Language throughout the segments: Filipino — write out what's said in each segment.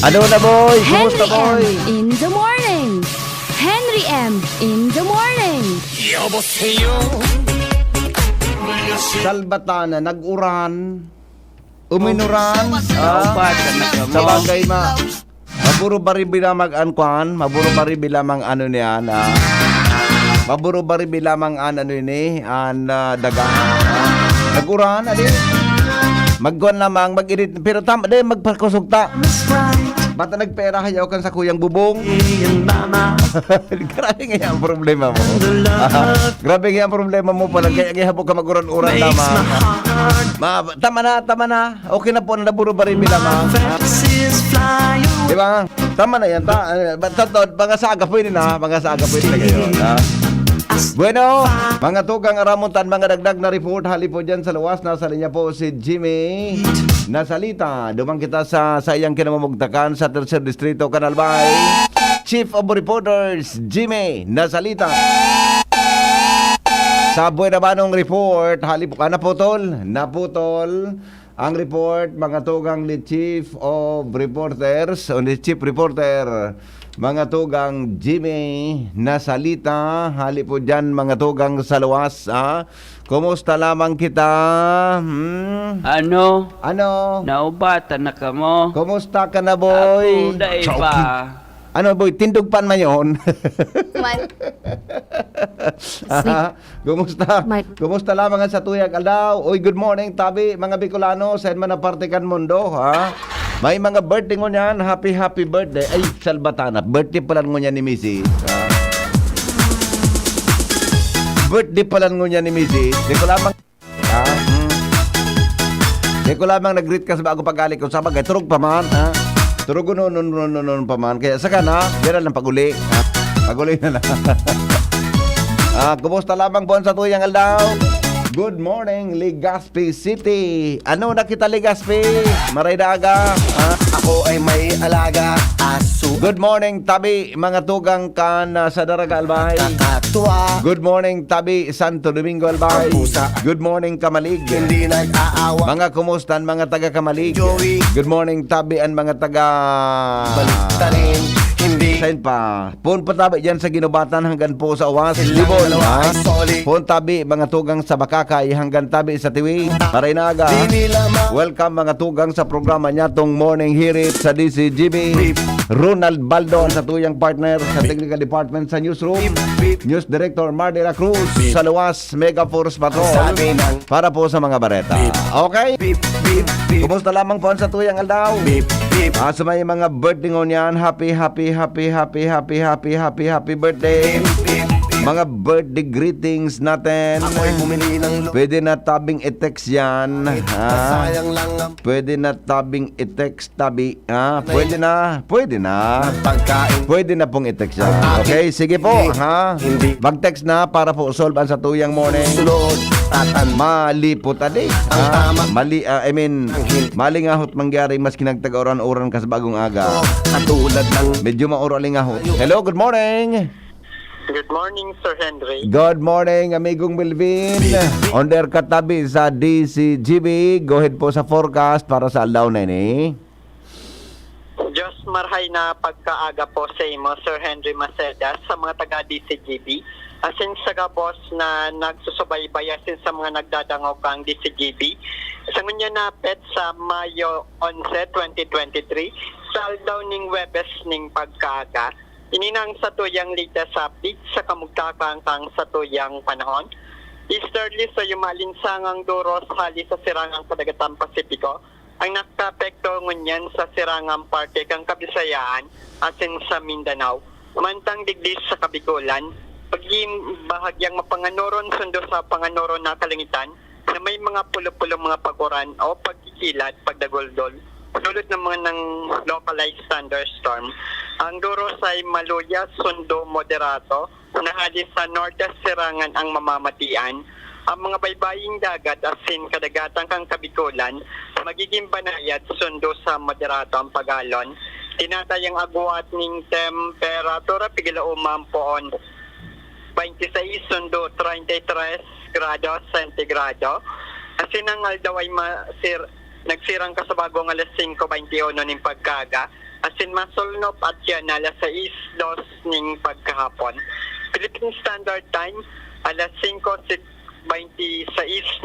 Ano na boy? Henry Kumusta boy? M. in the morning. Henry M. in the morning. Salbatana, nag-uran, uminuran, sa bagay maburo bari bilamang ankuan, maburo bari bilamang ano niyan, maburo bari bilamang ano ni, daga, nag-uran, adi, magkuan lamang, mag-irit, pero tama, di, magpakusugta. Bata nagpera kayo kan sa kuyang bubong. Grabe nga ang problema mo. Grabe nga ang problema mo pala. Kaya hapon ka mag-uran-uran lamang. Tama na. Okay na po na naburo ba rin bilang diba? Tama na yan. Mga saga pwede na. Mga saga pwede na kayo. Bueno, mga tugang aramontan, mga dagdag na report. Hali po dyan sa luwas. Nasa linya po si Jimmy Nasalita. Dumang kita sa iyang kinamamugtakan sa 3rd Distrito, Canalbay. Chief of Reporters, Jimmy Nasalita. Sa Buena Banong report, hali po ka naputol ang report, mga tugang ni Chief of Reporters o ni Chief Reporter, mga tugang Jimmy Nasalita. Hali po dyan mga tugang sa luwas. Kumusta lamang kita? Ano? Ano? Naubatan na ka mo? Kumusta ka na boy? Ako, dahil ba? Ano boy, tindog pan man yun? Kumusta lamang sa tuyag aldaw? Uy, good morning tabi mga Bicolano, sa man na partikan mundo, ha? May mga birthday mo niyan, happy birthday. Ay, Salbatana, birthday pala mo niya ni Missy. Birthday pala mo niya ni Missy. Di ko lamang nag-greet ka sa bago pag-alik ko sa bagay. Turog pa man, ha? Turog nun pa man. Kaya saka na, dira lang pag-uli. Pag-uli na lang. Kumusta lamang buwan sa tuyang aldaw? Good morning, Legazpi City. Ano nakita Legazpi? Maray daga. Ako ay may alaga, aso. Good morning, Tabi, mga tugang kan sa Daraga Albay. Kakatuwa, Good morning, Tabi, Santo Domingo Albay. Ang pusa. Good morning, Kamalig. hindi nag-aawa. Mga kumustan, mga taga Kamalig. Joey. Good morning, Tabi, ang mga taga Baliktarin, hindi. Sain pa. Pun patabi dyan sa Ginubatan hanggang po sa Uwas. Silang Libon, dalawa ha? ay solid. Pun tabi, mga tugang sa Bakakay hanggang tabi sa Tiwi. Marinaga. Di nila Welcome mga tugang sa programa niya tong Morning Hirit sa DCGB. Ronald Baldo sa tuyang partner sa Technical Department sa Newsroom. News Director Mar de la Cruz sa Luwas Mega Force Patrol Sabi ng para po sa mga bareta. Okay? beep, beep, beep, Kumusta lamang po sa tuyang aldaw? beep, beep. Sa may mga birthday ngon yan, happy birthday. Mga birthday greetings natin. Ako'y bumili ng Pwede na tabing i-text yan. Sayang lang ang Pwede na tabing i-text tabi. Pwede na. pagkain. Pwede na pong i-text yan. Okay, sige po. Hindi. Mag-text na para po solve ang sa tuyang morning. Sunod, tatan. Malipot adi. Ang tama. Mali nga hot mangyari mas kinagtag-oran-oran ka sa bagong aga. Katulad ng Medyo mauraling nga hot. Hello, good morning. Good morning, Sir Henry. Good morning, amigong Melvin. On their katabi sa DCGB. Go ahead po sa forecast para sa aldaw na ini. Diyos marhay na pagkaaga po sa imo, Sir Henry Maceda, sa mga taga-DCGB. Asin sa boss na nagsusubaybay asin sa mga nagdadangaw kang DCGB. Sa ngunya napet sa Mayo 11, 2023, sa aldaw ning Webes ning pagkaaga. Ininang sa tuyang latest update sa kamugtakang kang sa tuyang panahon. Easterly sa yumalinsangang duros hali sa sirangang Kadagatang Pasipiko. Ang nakapekto ngunyan sa sirangang parte kang Kabisayaan asin sa Mindanao. Mantang digdis sa Kabikulan, bahagyang mapanganoron sundo sa panganoron na kalangitan na may mga pulo-pulo mga paguran o pagkikilat, pagdagoldol. Dulot ng mga ng localized thunderstorm. Ang duros ay maluya, sundo, moderato, na halis sa northwest sirangan ang mamamatian. Ang mga baybaying dagat asin kadagatang kang Kabikulan, magiging banayad, sundo sa moderato ang pagalon. Tinatayang agwat ng temperatura pigila umampoon 26 sundo 33 grado sentigrado. Asin ang aldaw ay nagsirang ka sa bagong alas 5:21 ng pagkaga. asin masulnop at yan alas 6:02 ning pagkahapon. Philippine Standard Time alas 5:26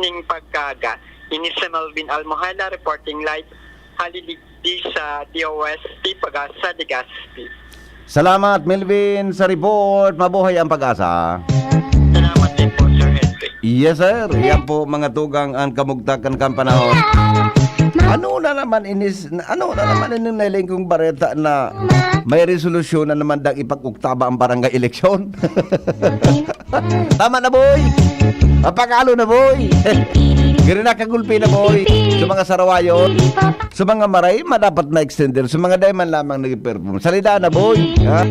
ning pagkaga. Ini si Melvin Almohala reporting live haliligdi sa DOST Pag-asa Legazpi. Salamat, Melvin, sa report. Mabuhay ang pag-asa. Salamat din po, Sir Henry. Yes, sir. Yan po mga tugang ang kamugtakan kang panahon. Ano na naman inis nailing kong bareta na may resolusyon na naman dang ipag-uktaba ang barangay eleksyon? Tama na, boy. Mapakalo na, boy. Gano'n na kagulpi na, boy. Sa mga sarawayon, sa mga maray, madapat ma-extender. Sa mga diamond lamang nag-perform. Salida na, boy. Ha?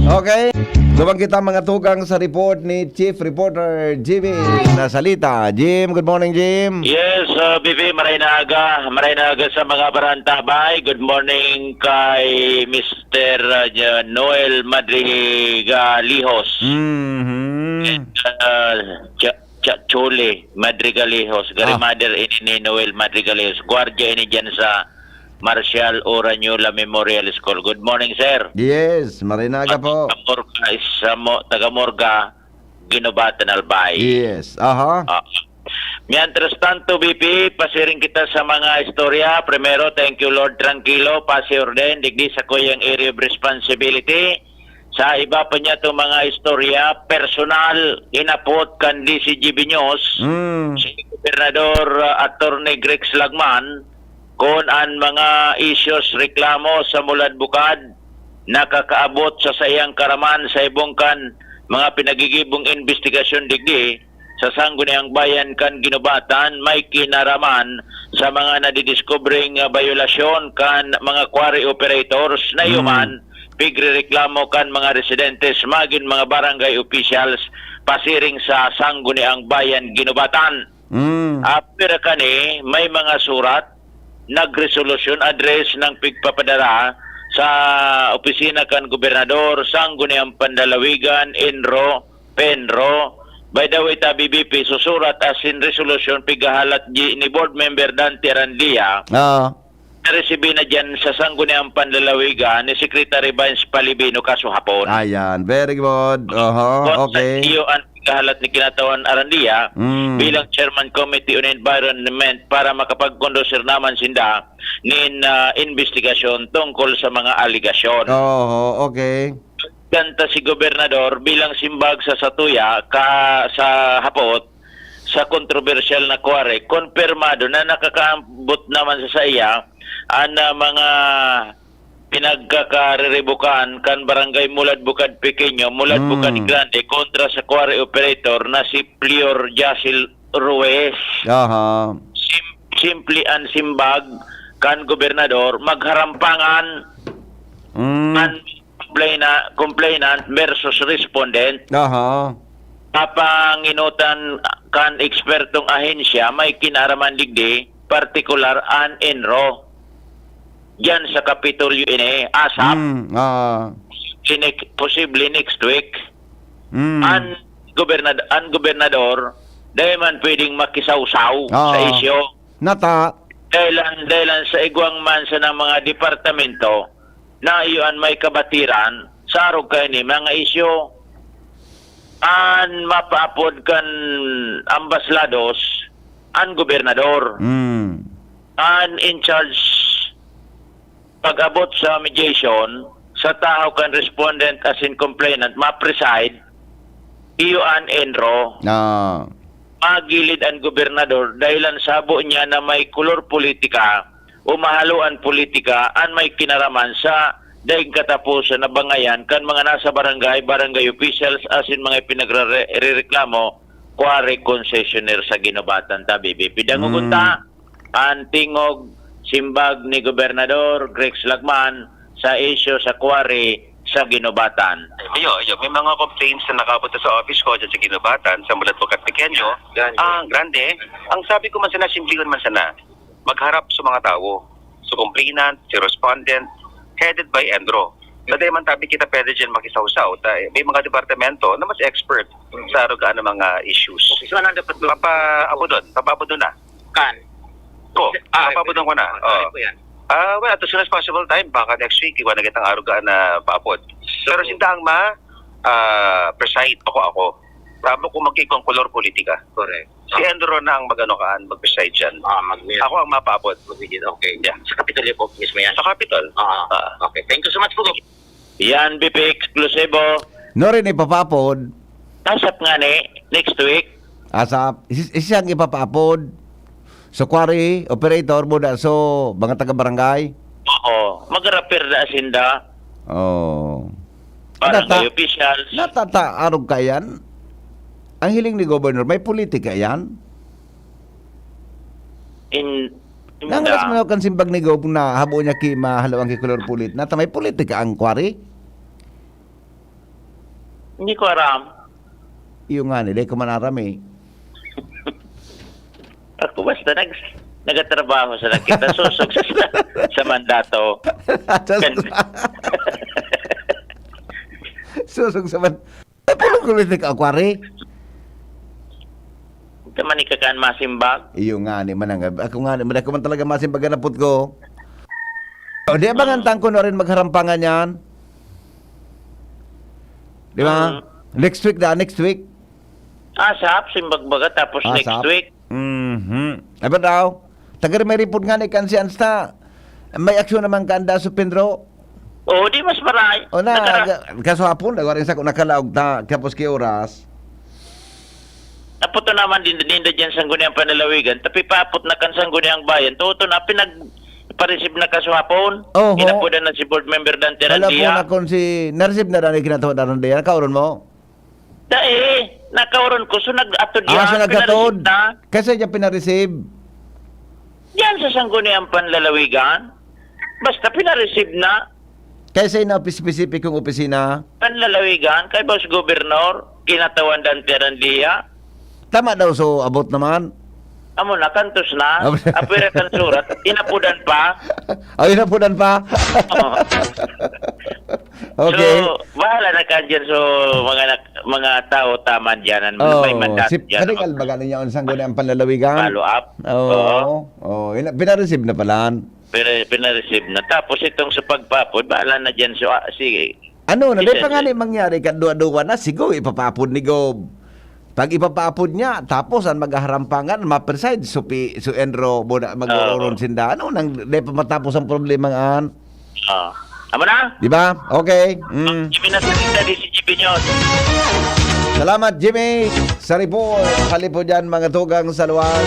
Okay. Lumang kita mga tugang sa report ni Chief Reporter Jimmy na salita. Jim, good morning, Jim. Yes, Bibi, maray na aga sa mga barantabay. Good morning kay Mr. Noel Madrigalihos. Chole Madrigalihos. Garimader ini ni Noel Madrigalihos. Guardia ini dyan sa Marcial Oranyula Memorial School. Good morning, sir. Yes, marinaga po. Taga Morga, Ginobatan, Albay. Yes, aha. Mientras tanto, BP, pasiring kita sa mga istorya. Primero, thank you, Lord, tranquilo, pasi orden, digdi sa kuyang area of responsibility. Sa iba pa niya itong mga istorya, personal, inapot kan DCGB News, si Gobernador Attorney Greg Slagman, kung ang mga issues, reklamo sa Mulad Bukad, nakakaabot sa sayang karaman sa ibongkan, mga pinagigibong investigasyon digdi, sa sangguniang bayan kan Ginobatan, may kinaraman sa mga nadidiskobring violasyon kan mga quarry operators na yuman, pigrereklamo kan mga residentes, magin mga barangay officials, pasiring sa sangguniang bayan Ginobatan. After kani, may mga surat, nagresolusyon address ng pigpapadara sa opisina kan gobernador, sangguniang Pandalawigan, Enro, Penro. By the way, BBP, susurat as in resolution pigahalat ni board member Dante Arandia. Naresibi na dyan sa sangguniang Pandalawigan ni Secretary Vince Palibino kaso hapon. Ayan, very good. Okay. Sa iyo ang pigahalat ni Kinatawan Arandia bilang Chairman Committee on Environment para makapag-conducer naman sinda nin investigasyon tungkol sa mga aligasyon. Okay. Ganta si Gobernador bilang simbag sa Satuya sa hapot sa kontrobersyal na quarry, konfirmado na nakakaambot naman sa iya ang mga pinagkakarerebukan kan barangay Mulad Bukad Pequeño, Mulad Bukad Grande kontra sa quarry operator na si Plior Jacil Ruiz. Simply and simbag kan Gobernador magharampangan kan complainant versus respondent. Papanginutan kan ekspertong ahensya may kinaraman digdi, particular an Enro. Diyan sa Kapitolyo ini, ASAP. Posible next week. An gobernador, dahil man pwedeng makisawsaw sa isyo. Dahilan sa igwang mansa ng mga departamento na iyon may kabatiran sa arog kayo ni mga isyo an mapaapod kan ambaslados an gobernador an in charge pag-abot sa mediation sa tao kan respondent as in complainant ma-preside iyo an Enro magilid ang gobernador dahilan sabo niya na may kulor politika o mahaluan politika an may kinaraman sa daig katapusan na bangayan kan mga nasa barangay officials as in mga pinagrereklamo quarry concessionaire sa Ginobatan BBP. Pidangugunta ang tingog simbag ni Gobernador Greg Slagman sa issue sa quarry sa Ginobatan. May mga complaints na nakapunta sa office ko dyan sa Ginobatan, sa Mulad Bukad Pequeño, Grande. Ang sabi ko man sana, simplihan man sana, magharap sa mga tao. So complainant, si respondent, headed by Enro. Dahil man tabi kita pwede dyan makisawsaw. May mga departamento na mas expert sa arugaan ng mga issues. So ano dapat Papaabot doon na. kan? Papaabot ko na. Well, at as soon as possible time, baka next week, iwan na kitang arugaan na paapod. Pero sindang preside ako. Tama kung magkikong kolor politika. Correct. Si Endro na ang mag-ano-kaan, mag-preside dyan. Ako ang mapaapod. Okay. Yeah. Sa Capitol po mismo yan. Sa Capitol. Okay. Thank you so much po. Yan, BP Exclusivo. No rin ipapapod. Asap nga ni, next week. Asap. Isang ipapapod. So, quarry, operator mo na. So, mga taga-barangay. Oo, mag-repair na asinda. Oh. Barangay officials. Natataarog ka yan? Ang hiling ni Governor, may politika yan? Nangalas mo na kan simbag ni Gob na habo niya ki mahalawang ki kolor pulit. Nata may politika ang quarry? Hindi ko aram. Iyo nga nila, kumanarami. Ako basta nagatrabaho sa nakita. Susog sa mandato. Susog sa man. Ay, pulong politika ang quarry? Kamani ka kan masimbag. Iyo nga ni manang ako nga ni man talaga masimbag na put ko. O di ba ngantang ko na rin magharampangan yan? Di ba? Next week. Asap, simbag-baga, tapos next Asap. week. Ay ba daw? Taga may report nga ni Kansians na may aksyon naman kanda sa Pedro. O, di mas maray. O na, kaso hapon, nagawa rin sa kung nakalaog na kapos kay oras. Naputo naman din dyan sa Sangguniang Panalawigan. Tapi paapot na kan Sangguniang Bayan. Tuto na pareceive na kasuhapon. Oho. Inapudan na si board member Dante Wala po Randia. na kung si nareceive na rin kinatawa na rin diyan. Kauron mo? Nakauron ko. So nag-atod yan. So nagkatod. Pinareceive na. Kasi niya pinareceive. Yan sa Sangguniang Panlalawigan. Basta pinareceive na. Kasi na specific kong opisina. Panlalawigan. Kay Boss Gobernador. Kinatawan Dante Randia. Tama daw, so abot naman. Amo na, kantos na. Apira kan surat. Inapudan pa. Ay, napunan pa. Okay. So, bahala na ka dyan. So, mga tao tama dyan. May mandat si dyan. Kadikal ba galing niya sa ang panlalawigan? Follow up. Oo. Pinareceive na pala. Pinareceive na. Tapos itong sa pagpapod, bahala na dyan. So, sige. Ano, na Isa- pa nga ni mangyari kadua-dua na, sigo, ipapapod ni Gob. Pag ipapapod niya, tapos ang maghaharampangan, ma-preside, so Enro, mag-uron sinda. Ano, nang di pa matapos ang problema nga. Amo na? Di ba? Okay. Jimmy na sa di si Jimmy nyo. Salamat, Jimmy. Sa report. Kali po dyan, mga tugang sa luwas.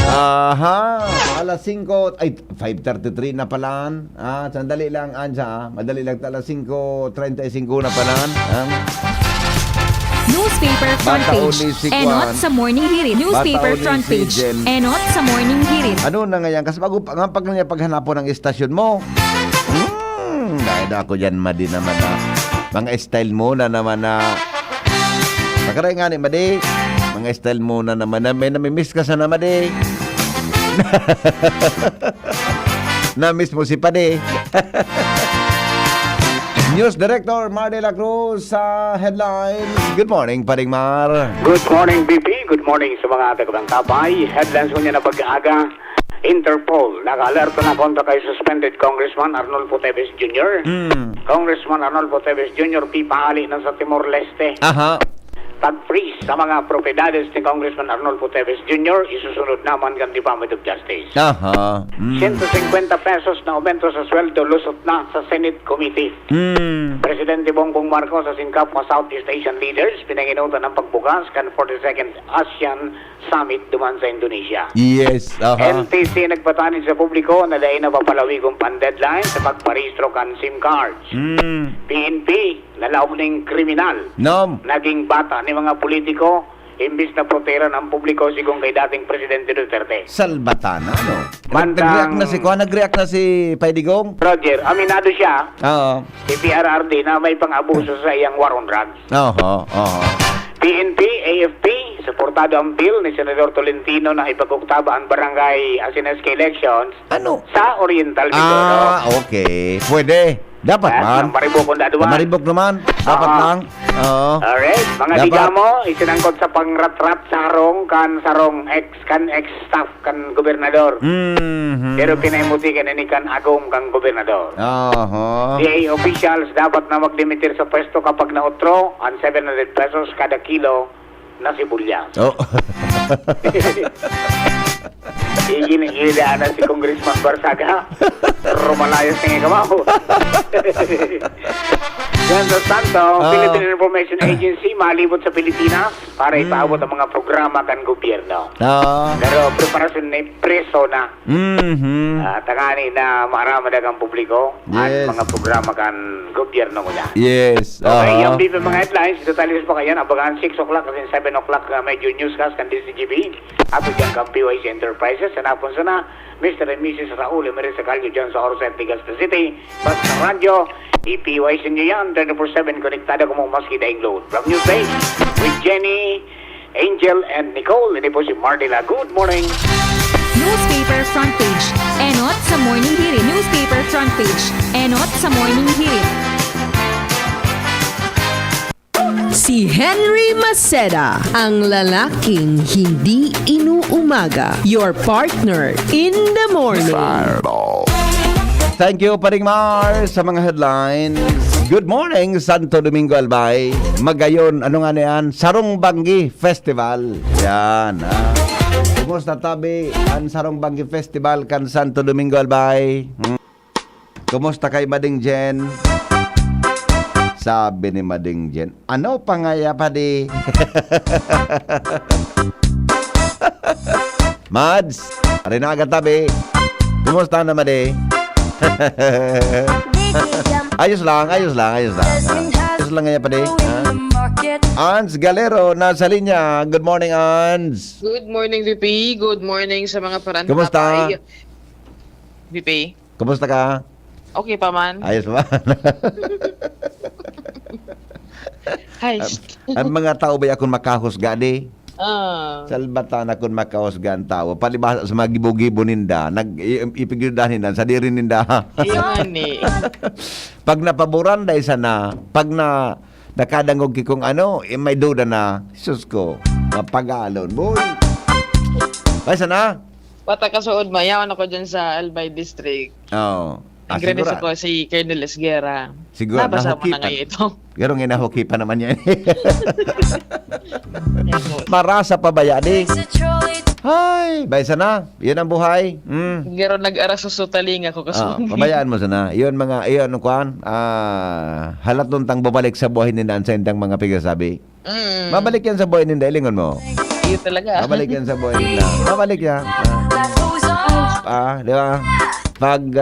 Aha. Alas 5. Ay, 5:33 na palan. Sandali lang, Anja. Madali lang. Alas 5:35 na palan. Newspaper front Bata page. uli si Enot Juan. sa morning hirit. Newspaper uli front si page. Jen. Enot sa morning hirit. Ano na ngayon? Kasi bago nga pag niya paghanapon ng istasyon mo. Dahil ako dyan, Madi naman na. Mga style mo na naman na. Nakaray nga ni Madi. Mga style mo na naman na. May namimiss ka sana, Madi. Na-miss mo si Padi. News Director Mar de la Cruz sa headlines. Good morning, Pading Mar. Good morning, BP. Good morning sa mga taga-Tabay. Headlines ko niya na pag-aaga. Interpol, naka-alerto na kontra kay suspended Congressman Arnolfo Teves Jr. Congressman Arnolfo Teves Jr. pipahali na sa Timor-Leste. Aha. Pag-freeze sa mga propiedades ni Congressman Arnolfo Teves Jr. isusunod naman ng Department of Justice. Aha. 150 pesos na aumento sa sweldo lusot na sa Senate Committee. Presidente Bongbong Marcos sa singkap ng Southeast Asian leaders pinanginutan ng pagbukas kan 42nd ASEAN Summit duman sa Indonesia. Yes. Aha. NTC nagpatanig sa publiko na dahil napapalawi kung pan-deadline sa pagparehistro kan SIM cards. PNP, lalaog ng kriminal. Nom. Naging bata ni mga politiko, imbis na protera ng publiko sigong kay dating Presidente Duterte. Salbatana, no? Bandang- Nag-react na si Paidigong? Roger, aminado siya, Oo. si PRRD na may pang-abuso sa iyang war on drugs. Oo. PNP, AFP, suportado ang bill ni Senador Tolentino na ipag-uktaba ang barangay Asinesque elections Ano? sa Oriental Mindoro. Okay. Pwede. Dapat man. Maribok kung daduan. Maribok naman. Dapat lang. Oo. Alright, mga Dapat- digamo, isinangkot sa pangrat-rat sarong ex-staff kan gobernador. Pero pinaimuti kan ini kan agong kang gobernador. Oho. DA officials dapat na maglimitir sa pwesto kapag nautro ang 700 pesos kada kilo na sibuyas. Oh. Iginidaanan si Congressman Barsaga. Rumalayos nga kamaho. Yan sa Santo, Philippine Information Agency, malibot sa Pilipinas para ipaabot ang mga programa kan gobyerno. Oo. Pero preparasyon na preso na. Mhm. Tangani na marama dagang publiko Yes. at mga programa kan gobyerno mo na. Yes. Okay, yung Oo. dito mga headlines, detalis pa kayo, abangan 6 o'clock kasi 7 o'clock medyo newscast kan DCGB. Ato dyan kang PYC Enterprises, sanapon sana, Mr. and Mrs. Raul Emeresa Calio dyan sa Orset, Legazpi City. Basta radyo, i-PYC nyo yan, 24/7, konektado ko mo maski daing load. From News Day, with Jenny, Angel, and Nicole. Hindi po si Martila. Good morning. Newspaper front page. Enot sa morning hirit. Newspaper front page. Enot sa morning hirit. Si Henry Maceda, ang lalaking hindi inuumaga. Your partner in the morning. Thank you, Paring Mar, sa mga headlines. Good morning, Santo Domingo Albay. Magayon, ano nga na yan? Sarong Banggi Festival. Yan, ha? Kumusta tabi ang Sarong Banggi Festival kan Santo Domingo Albay? Kumusta kay Mading Jen? Sabi ni Mading Jen, ano pangaya pa di? Mads, rin na agad tabi. Kumusta naman di? Ayos lang. Ayos lang ngayon pa di. Ans Galero, nasa linya. Good morning, Ans. Good morning, VP. Good morning sa mga parang Kumusta? VP, Kumusta ka? okay pa man? Ayos ba? Hi. Ang mga tao ba akong makahusga di? Salbatan Salbatan akong makahusga ang tao. Palibasa sa mga gibo-gibo ninda, ipigildahan ninda, sa diri ninda. Iyan eh. Pag napaboran dahil sana, pag nakadangog kikong ano, may duda na, sus ko, mapagalon, boy. Ay, sana? Pata kasuod mayawan ako dyan sa Albay District. Oo. Nagrenes ako si Colonel Esguerra. Siguro, Nabasa mo na nahukipan. ngayon ito. Pero nginahuki pa naman yan. Marasa pa ba yan eh? Hay, bay sana. Yan ang buhay. Gero nag-aras sa sutaling ako kasuod. Pabayaan mo sana. Iyon mga, iyon kuan. Halat nun tang babalik sa buhay nila sa indang mga pigasabi. Mabalik yan sa buhay nila. Ilingon mo. Iyo talaga. Mabalik yan sa buhay nila. Mabalik yan. Di ba? Pag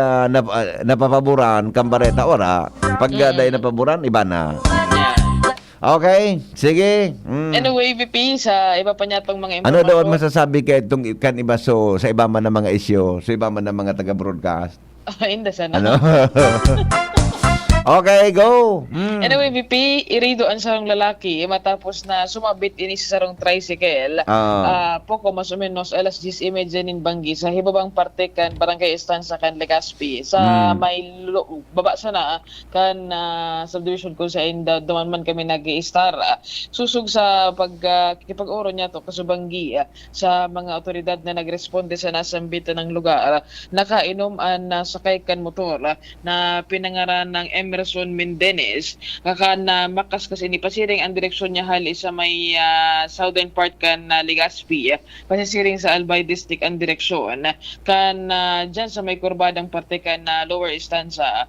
napapaboran, kambareta, ora. Pag dahil napaboran, iba na. Okay, sige. Anyway, VP, sa iba pa niya itong mga Ano informasyon. doon masasabi kay itong kan iba sa iba man ng mga isyo, sa iba man ng mga taga-broadcast? Hindi sana. Ano? Okay, go. Anyway, VP, iridoan sa lalaki matapos na sumabit ini sa sarong tricycle. Poko mas o menos alas 10:30 nin Banggi sa hibabang parte kan Barangay Estanza kan Legazpi sa may baba sana kan subdivision kung sa inda duman man kami nag-i-star. Susug sa pag-uro niya to kasubanggi sa mga otoridad na nagresponde sa nasambitan ng lugar. Nakainom ang sakay kan motor na pinangaran ng Emerson Mendenez na makaskas ini pasiring ang direksyon niya hali sa may southern part kan Legazpi pasiring sa Albay District ang direksyon kan dyan sa may kurbadang parte kan Lower Estanza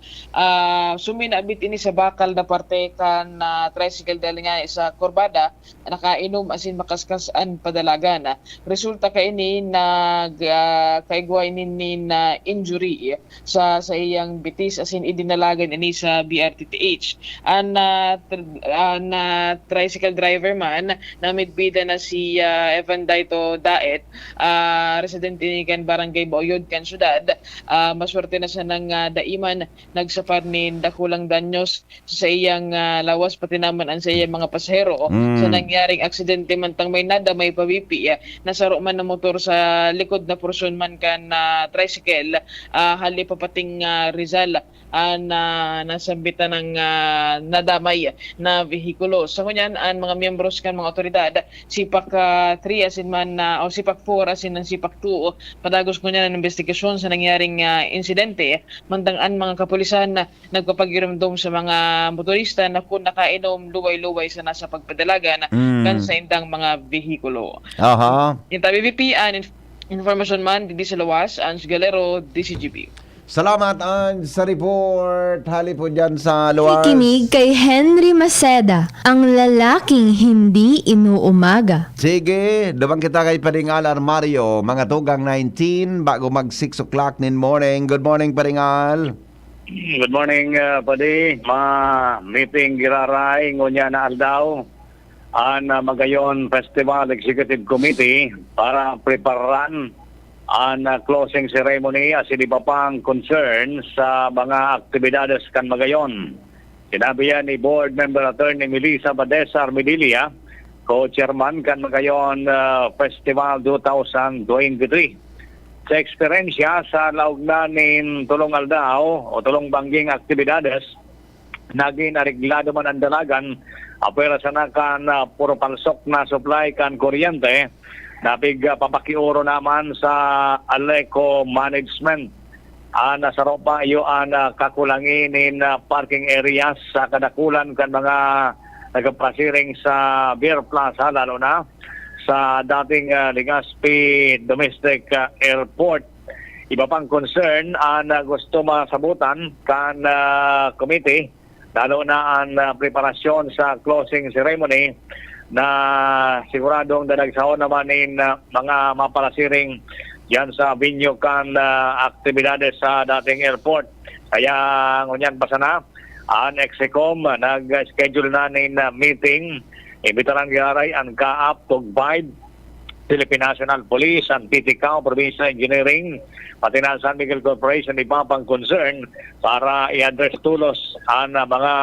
suminabit ini sa bakal na parte kan tricycle dahil nga sa kurbada nakainom asin makaskas ang padalagan resulta ka ini kaigwa ini na injury sa iyang bitis asin idinalagan ini sa BRTTH. Ang tricycle driver man na midbida na si Evan Daito Daet, residente ni kan Barangay Boyod kan syudad, maswerte na siya ng daiman nagsapar ni dakulang danyos sa iyang lawas pati naman ang sa iyang mga pasahero sa nangyaring aksidente man tang may nada may pawipi nasaro man na motor sa likod na porsyon man kan tricycle hali papating Rizal na nasambitan ng nadamay na vehikulo. Sa kunyan, ang mga miyembros kan mga otoridad, Sipak 3 asin man o Sipak 4 asin ng Sipak 2, padagos kunyan ang investigasyon sa nangyaring insidente. Mandangan mga kapulisan na nagpapagiramdom sa mga motorista na kung nakainom luway-luway sa nasa pagpadalagan kan sa indang mga vehikulo. Aha. Yung BBP informasyon man di sa lawas, Ans Galero, DCGP. Salamat sa report. Hali po dyan sa luwas. Nakikinig kay Henry Maceda, ang lalaking hindi inuumaga. Sige, dumang kita kay Paringal Armario, mga tugang 19 bago mag 6 o'clock nin morning. Good morning, Paringal. Good morning, Padi. Meeting giraray ngunya na aldaw ang Magayon Festival Executive Committee para preparan ang closing ceremony asin iba pang concern sa mga aktibidades kan Magayon. Sinabi yan ni Board Member Attorney Melissa Badesa Armedilia, co-chairman kan Magayon Festival 2023. Sa eksperyensya sa laugnan nin tulong aldaw o tulong bangging aktibidades, naging areglado man ang dalagan, apera sana kan puro palsok na supply kan kuryente, napig papakiuro naman sa Aleco Management. Nasaropa iyo ang kakulangin in parking areas sa kadakulan kan mga nagpasiring sa Beer Plaza, lalo na sa dating Legazpi Domestic Airport. Iba pang concern ang gusto masabutan kan committee, lalo na ang preparasyon sa closing ceremony na siguradong dadagsaon naman in mga mapalasiring yan sa venue kan aktibidades sa dating airport. Kaya ngunyan basa na ang Execom nag-schedule na nin meeting. Imbitaran garay ang CAAP, TUG-5, Philippine National Police, ang PTCAO, Provincial Engineering, pati na San Miguel Corporation, iba pang concern para i-address tulos ang mga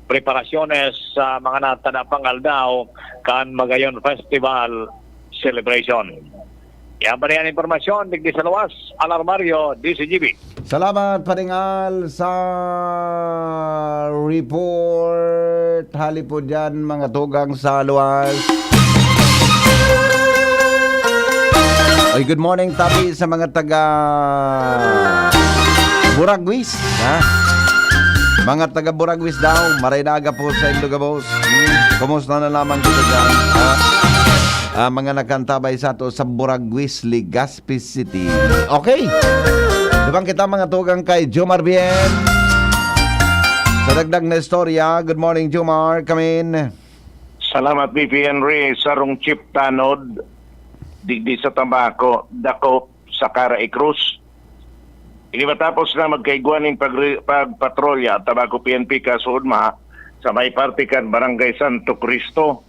preparasyones sa mga natanapang aldaw kan Magayon Festival Celebration. Yan ba rin ang informasyon? Digdi sa luwas, Alarmario, DCGB. Salamat, Paringal, sa report. Hali po dyan, mga tugang sa luwas. Oy, good morning, Tabi, sa mga taga Buragwis. Ha? Mga taga Buragwis daw, marinaga po sa Indogabos. Kumusta na naman dito dyan? Mga nagkantabay sa to sa Buragwis, Legazpi City. Okay. Diba kita mga tugang kay Jomar Bien? Sa dagdag na istorya, good morning Jomar, come in. Salamat BP Henry, sarong chip tanod, digdi sa tabako, dako sa Caray Cruz. Ini matapos na magkaiguaning pagpatrolya, tabako PNP Kasudma, sa may partikan Barangay Santo Cristo.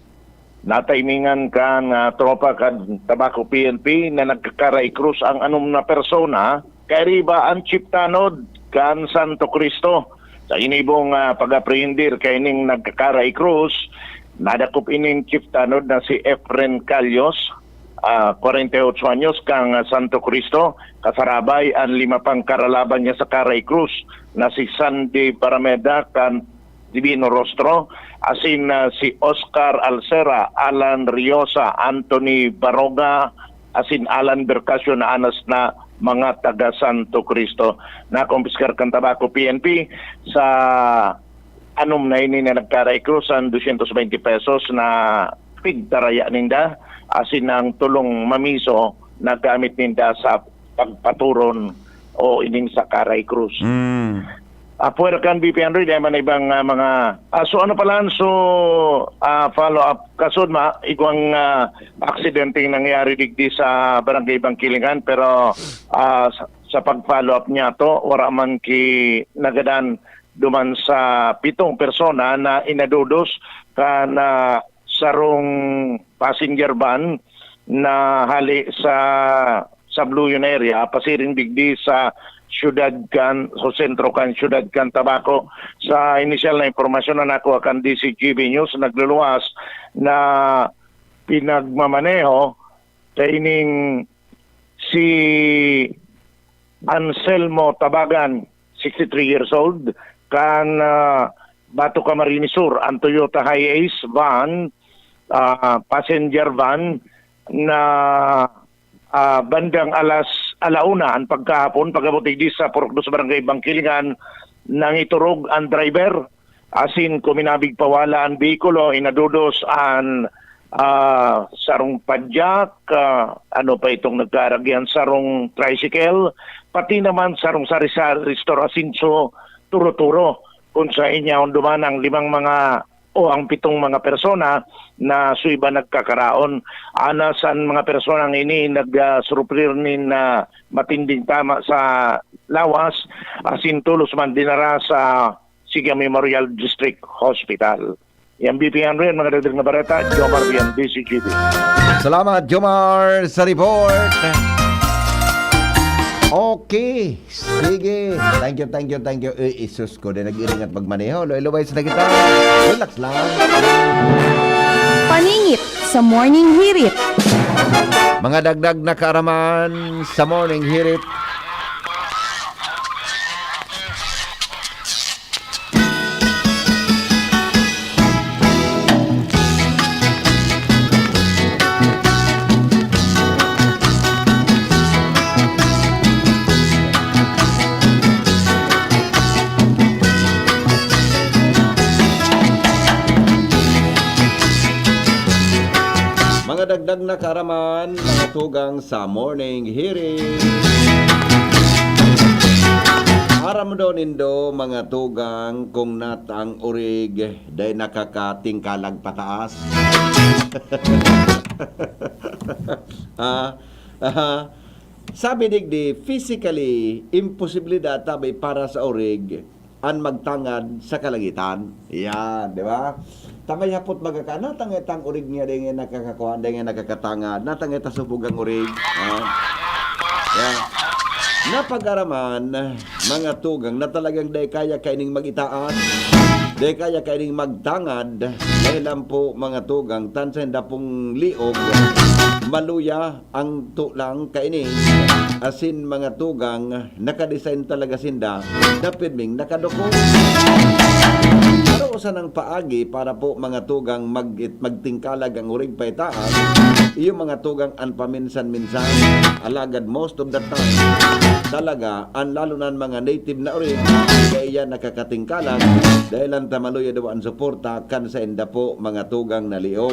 Nataimingan kan tropa kan tabako PNP na nagka-Caray Cruz ang anom na persona, kay riba ang chip tanod kan Santo Cristo. Sa inibong pag-aprehendir kay ning nagka-Caray Cruz, nadakop ining chip tanod na si Efren Calyos, 48 anyos kang Santo Cristo, kasarabay ang 5 pang karalaban niya sa Caray Cruz na si Sandy Parameda kan Divino Rostro, asin si Oscar Alcera, Alan Riosa, Anthony Baroga, asin Alan Bercasio na anas na mga taga Santo Cristo. Nakumpiskar kan tabako PNP sa anom na ini na nagkaray cruz ang 220 pesos na pigtaraya ninda, asin ang tulong mamiso na gamit ninda sa pagpaturon o ining sa Caray Cruz. Puwera kan BP Henry, dahil man ibang mga... so ano pala, follow-up kasod igwang aksidenteng nangyari digdi sa Barangay Bangkilingan, pero sa pag-follow-up niya to, wala man ki nagadan duman sa 7 persona na inadudos kan sarong passenger van na hali sa Blue Yun area, pasiring digdi sa syudad kan, so sentro kan syudad kan Tabaco. Sa initial na impormasyon na nakuha kan DCGB News, nagluluwas na pinagmamaneho sa ining si Anselmo Tabagan, 63 years old, kan Bato Camarines Sur ang Toyota Hiace van, passenger van na bandang alauna ang pagkahapon pagkabutig di sa Purok sa Barangay Bangkilingan nang iturog ang driver asin kuminabig pawala ang bikulo inadudos ang sarong padyak, ano pa itong nagkaragyan, sarong tricycle, pati naman sarong sari-sari restaurasinso turo-turo kung sa inyong dumanang 5 mga o ang 7 mga persona na suiba nagkakaraon. Anasan mga personang ini nagsuruplir nin na matinding tama sa lawas, asin tulos man dinara sa Siga Memorial District Hospital. Yan BP Henry, mga dagdag na bareta, Jomar Bian, DCGD. Salamat, Jomar, sa report. Okay, sige. Thank you. Isus ko din nag-iring at magmaneho. Loy-loy sa kita. Relax lang. Paningit sa Morning Hirit. Mga dagdag na kaaraman sa Morning Hirit. Dagdag na karaman, mga tugang sa Morning Hearing. Aram do nindo mga tugang kung natang urig day nakakatingkalag pataas. Sabi digdi, physically imposibilidad tabi para sa urig ang magtangad sa kalangitan. Yan, di ba? Tamay hapot magaka natangay tang urig niya dengan nakakakuan dengan nakakatangad natangay ta subog ang urig. Yan. Napag-araman mga tugang na talagang day kaya kaining mag-itaas, day kaya kaining magtangad dahil lang po mga tugang tansan da pong liog maluya ang tulang kaining asin mga tugang nakadesign talaga sinda na pirming nakadoko. Usan ng paagi para po mga tugang magtingkalag ang urig paitaas, yung mga tugang an paminsan-minsan, alagad most of the time, talaga, ang lalo na mga native na urig, kaya nakakatingkalag, dahil ang tamaluya daw ang suporta, kan sa enda po mga tugang na liog.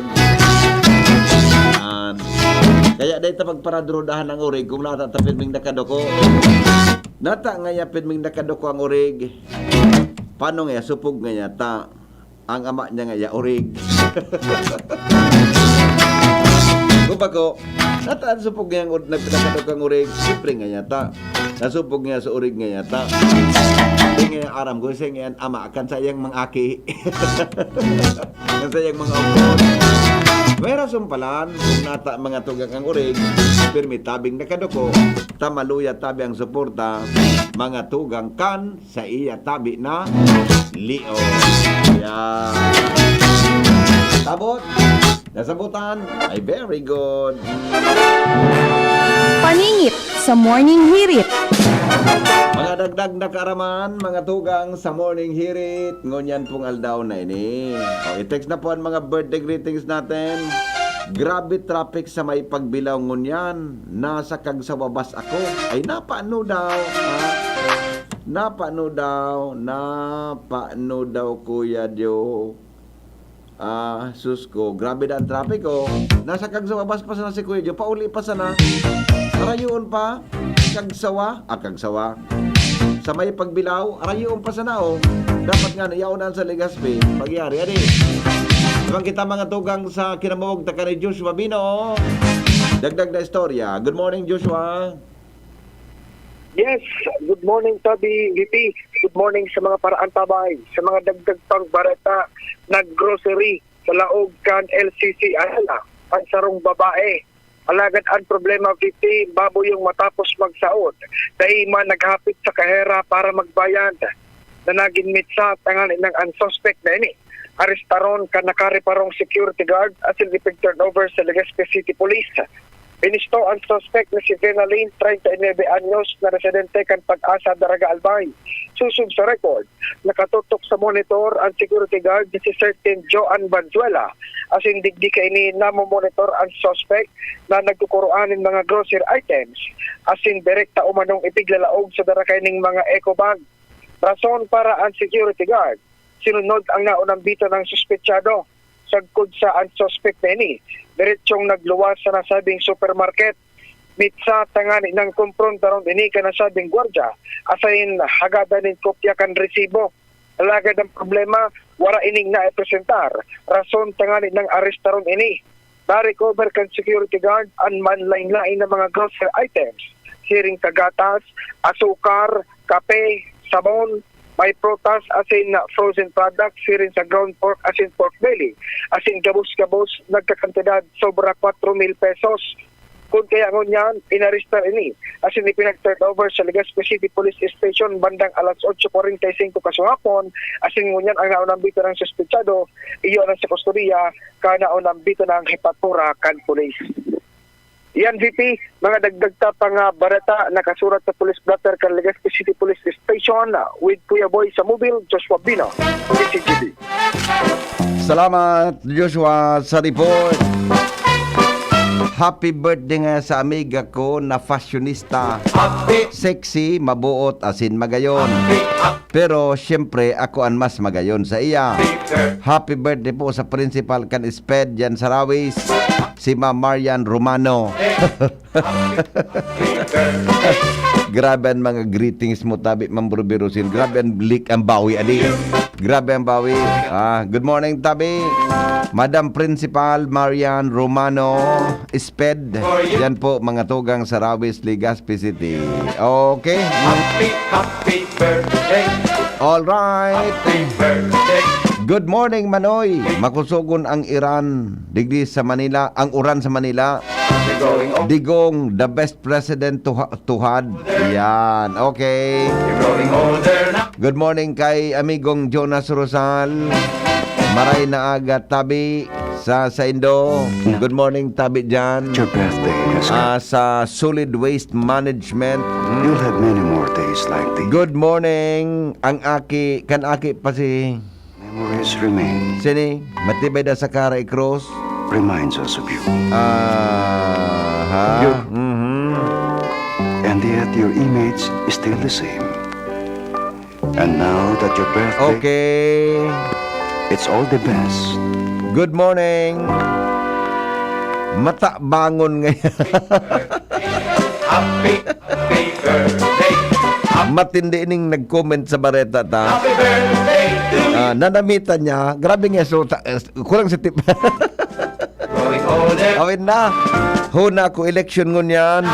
Kaya dahil pagparadrodahan ng urig, kung natatapid ming nakadoko, nata ngaya pidming nakadoko ang urig, paano nga supog nga yata ang ama niya nga urig. Kupako, nataan supog nga nakadok ang urig, siyempre nga yata. Nasupog nga sa urig nga yata. Hindi nga aram ko siya nga ama, kan sayang mga aki. Kan sayang mga upod. May rason palan kung nata mga tugang ang urig, pirmi tabing nakadoko, tamaluya tabi ang suporta, mga tugang kan sa iya tabi na lio. Yan. Tabot. Nasabutan. Ay, very good. Paningit sa Morning Hirit. Mga dagdag na kaaraman, mga tugang sa Morning Hirit. Ngunyan pong aldaw na ini. O, i-text na po ang mga birthday greetings natin. Grabe traffic sa may pagbilaw ngunyan. Nasa kagsawabas ako. Ay, napaano daw. Napaano daw, Kuya Dio. Susko, grabe na ang traffic, oh. Nasa kagsawabas pa sana si Kuya Dio. Pauli pa sana. Arayoon pa. Kagsawa. Sa may pagbilaw, arayoon pa sana, oh. Dapat nga, iaunan sa Legazpi. Pagyari, adi. Ibang kita mga tugang sa kinamawag taka ni Joshua Bino. Dagdag na istorya. Good morning, Joshua. Yes, good morning Tabi VP. Good morning sa mga paraan tabay, sa mga dagdag pang barata nag-grocery sa laog kan LCC Ayala, ang sarong babae. Alagad ang problema VP, baboy yung matapos magsaot. Dahil man naghapit sa kahera para magbayad. Nanagin sa tangan ng unsuspect na ini. Arestaron ka nakariparong security guard at silipig turnover sa Legazpi City Police. Pinisto ang suspect na si Venalin, 39 anyos, na residente kan Pag-asa, Daraga, Albay. Susub sa record, nakatutok sa monitor ang security guard na si certain Joan Banzuela. As in digdi kay ni namo-monitor ang suspect na nagkukuroan ng mga grocery items. As in direkta umanong ipiglalaog sa darakay ng mga eco bag. Rason para ang security guard, sinunod ang naunang bito ng suspetsado. Sagkod sa ang suspect na ini, diretsong nagluwas sa nasabing supermarket. Mitsa tangani ng kumprontaron ini ka nasabing gwardya, asayin hagada ng kopya kan resibo. Alagad ang problema, wala ining na-presentar. Rason tangani ng arestaron ini. Na-recover kan security guard ang manlain-lain na mga grocery items. Siring kagatas, asukar, kape, sabon, may prutas asin frozen products, sirin sa ground pork asin pork belly. Asin gabos-gabos, nagkakantidad sobra 4,000 pesos. Kung kaya ngunyan, inaristar ini. Asin ipinag-turn over sa Legazpi City Police Station bandang alas 8:45 kasungapon. Asin ngunyan ang naunang bito ng suspetsado, iyo na sa kustodiya, ka naunang bito ng hepatura kan police. Yan, VP, mga dagdag ta pang barata nakasurat sa police blotter kan Legazpi City Police Station with Kuya Boy sa mobile, Joshua Bino, DCGB. Salamat, Joshua, sa report. Happy birthday nga sa amiga ko na fashionista. Sexy, mabuot, asin magayon. Pero syempre, ako ang mas magayon sa iya. Happy birthday po sa principal kan SPED dyan sa Rawis, si Ma Marian Romano. Grabe ang mga greetings mo, Tabi Mambrubirusin. Grabe ang lik ang bawi, adi. Grabe ang bawi. Good morning, Tabi. Madam Principal Marian Romano SPED. Yan po, mga tugang sa Rawis, Legazpi City. Okay. Happy birthday. All right. Happy birthday. Good morning, Manoy. Makusugon ang Iran. Digdi sa Manila. Ang Uran sa Manila. Digong, the best president to had. Yan. Okay. Good morning kay amigong Jonas Rosal. Maray na aga, Tabi sa Indo. Good morning, Tabi dyan. Your birthday has come. Sa Solid Waste Management. You'll have many more days like these. Good morning. Ang aki, kan aki pa si... Memories remain. Sini, matibay da sa Karay Cross. Reminds us of you. And yet your image is still the same. And now that your birthday... Okay. It's all the best. Good morning. Mata bangon ngayon. Happy birthday. Matindi ning nag-comment sa bareta ta. Happy birthday to you. Nanamitan niya. Grabe nga so kulang sa tip. Growing older. Awin na. Huna ko election ngunyan.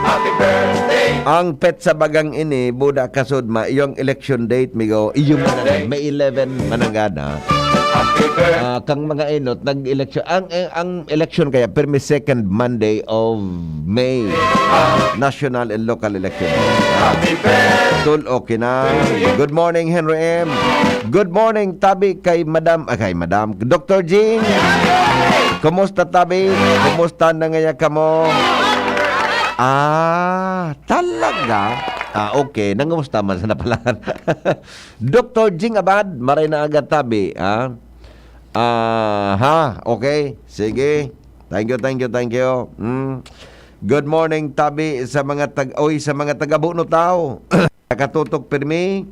Happy birthday. Ang pet sa bagang ini buda kasod ma iyong election date migo iyong May 11 manangana. Happy birthday. Kang mga inot nag-election ang election kaya permi second Monday of May. National and local election. Happy birthday. Tul okay na. Good morning, Henry M. Good morning, Tabi kay Madam Dr. Jean. Kumusta, Tabi? Kumusta na ngaya ka mo? Talaga? Okay. Nangamusta man sa napalangan. Dr. Jing Abad, maray na agad, Tabi. Okay. Sige. Thank you. Good morning, Tabi, sa mga taga-Buno tao. Nakatutok pirmi.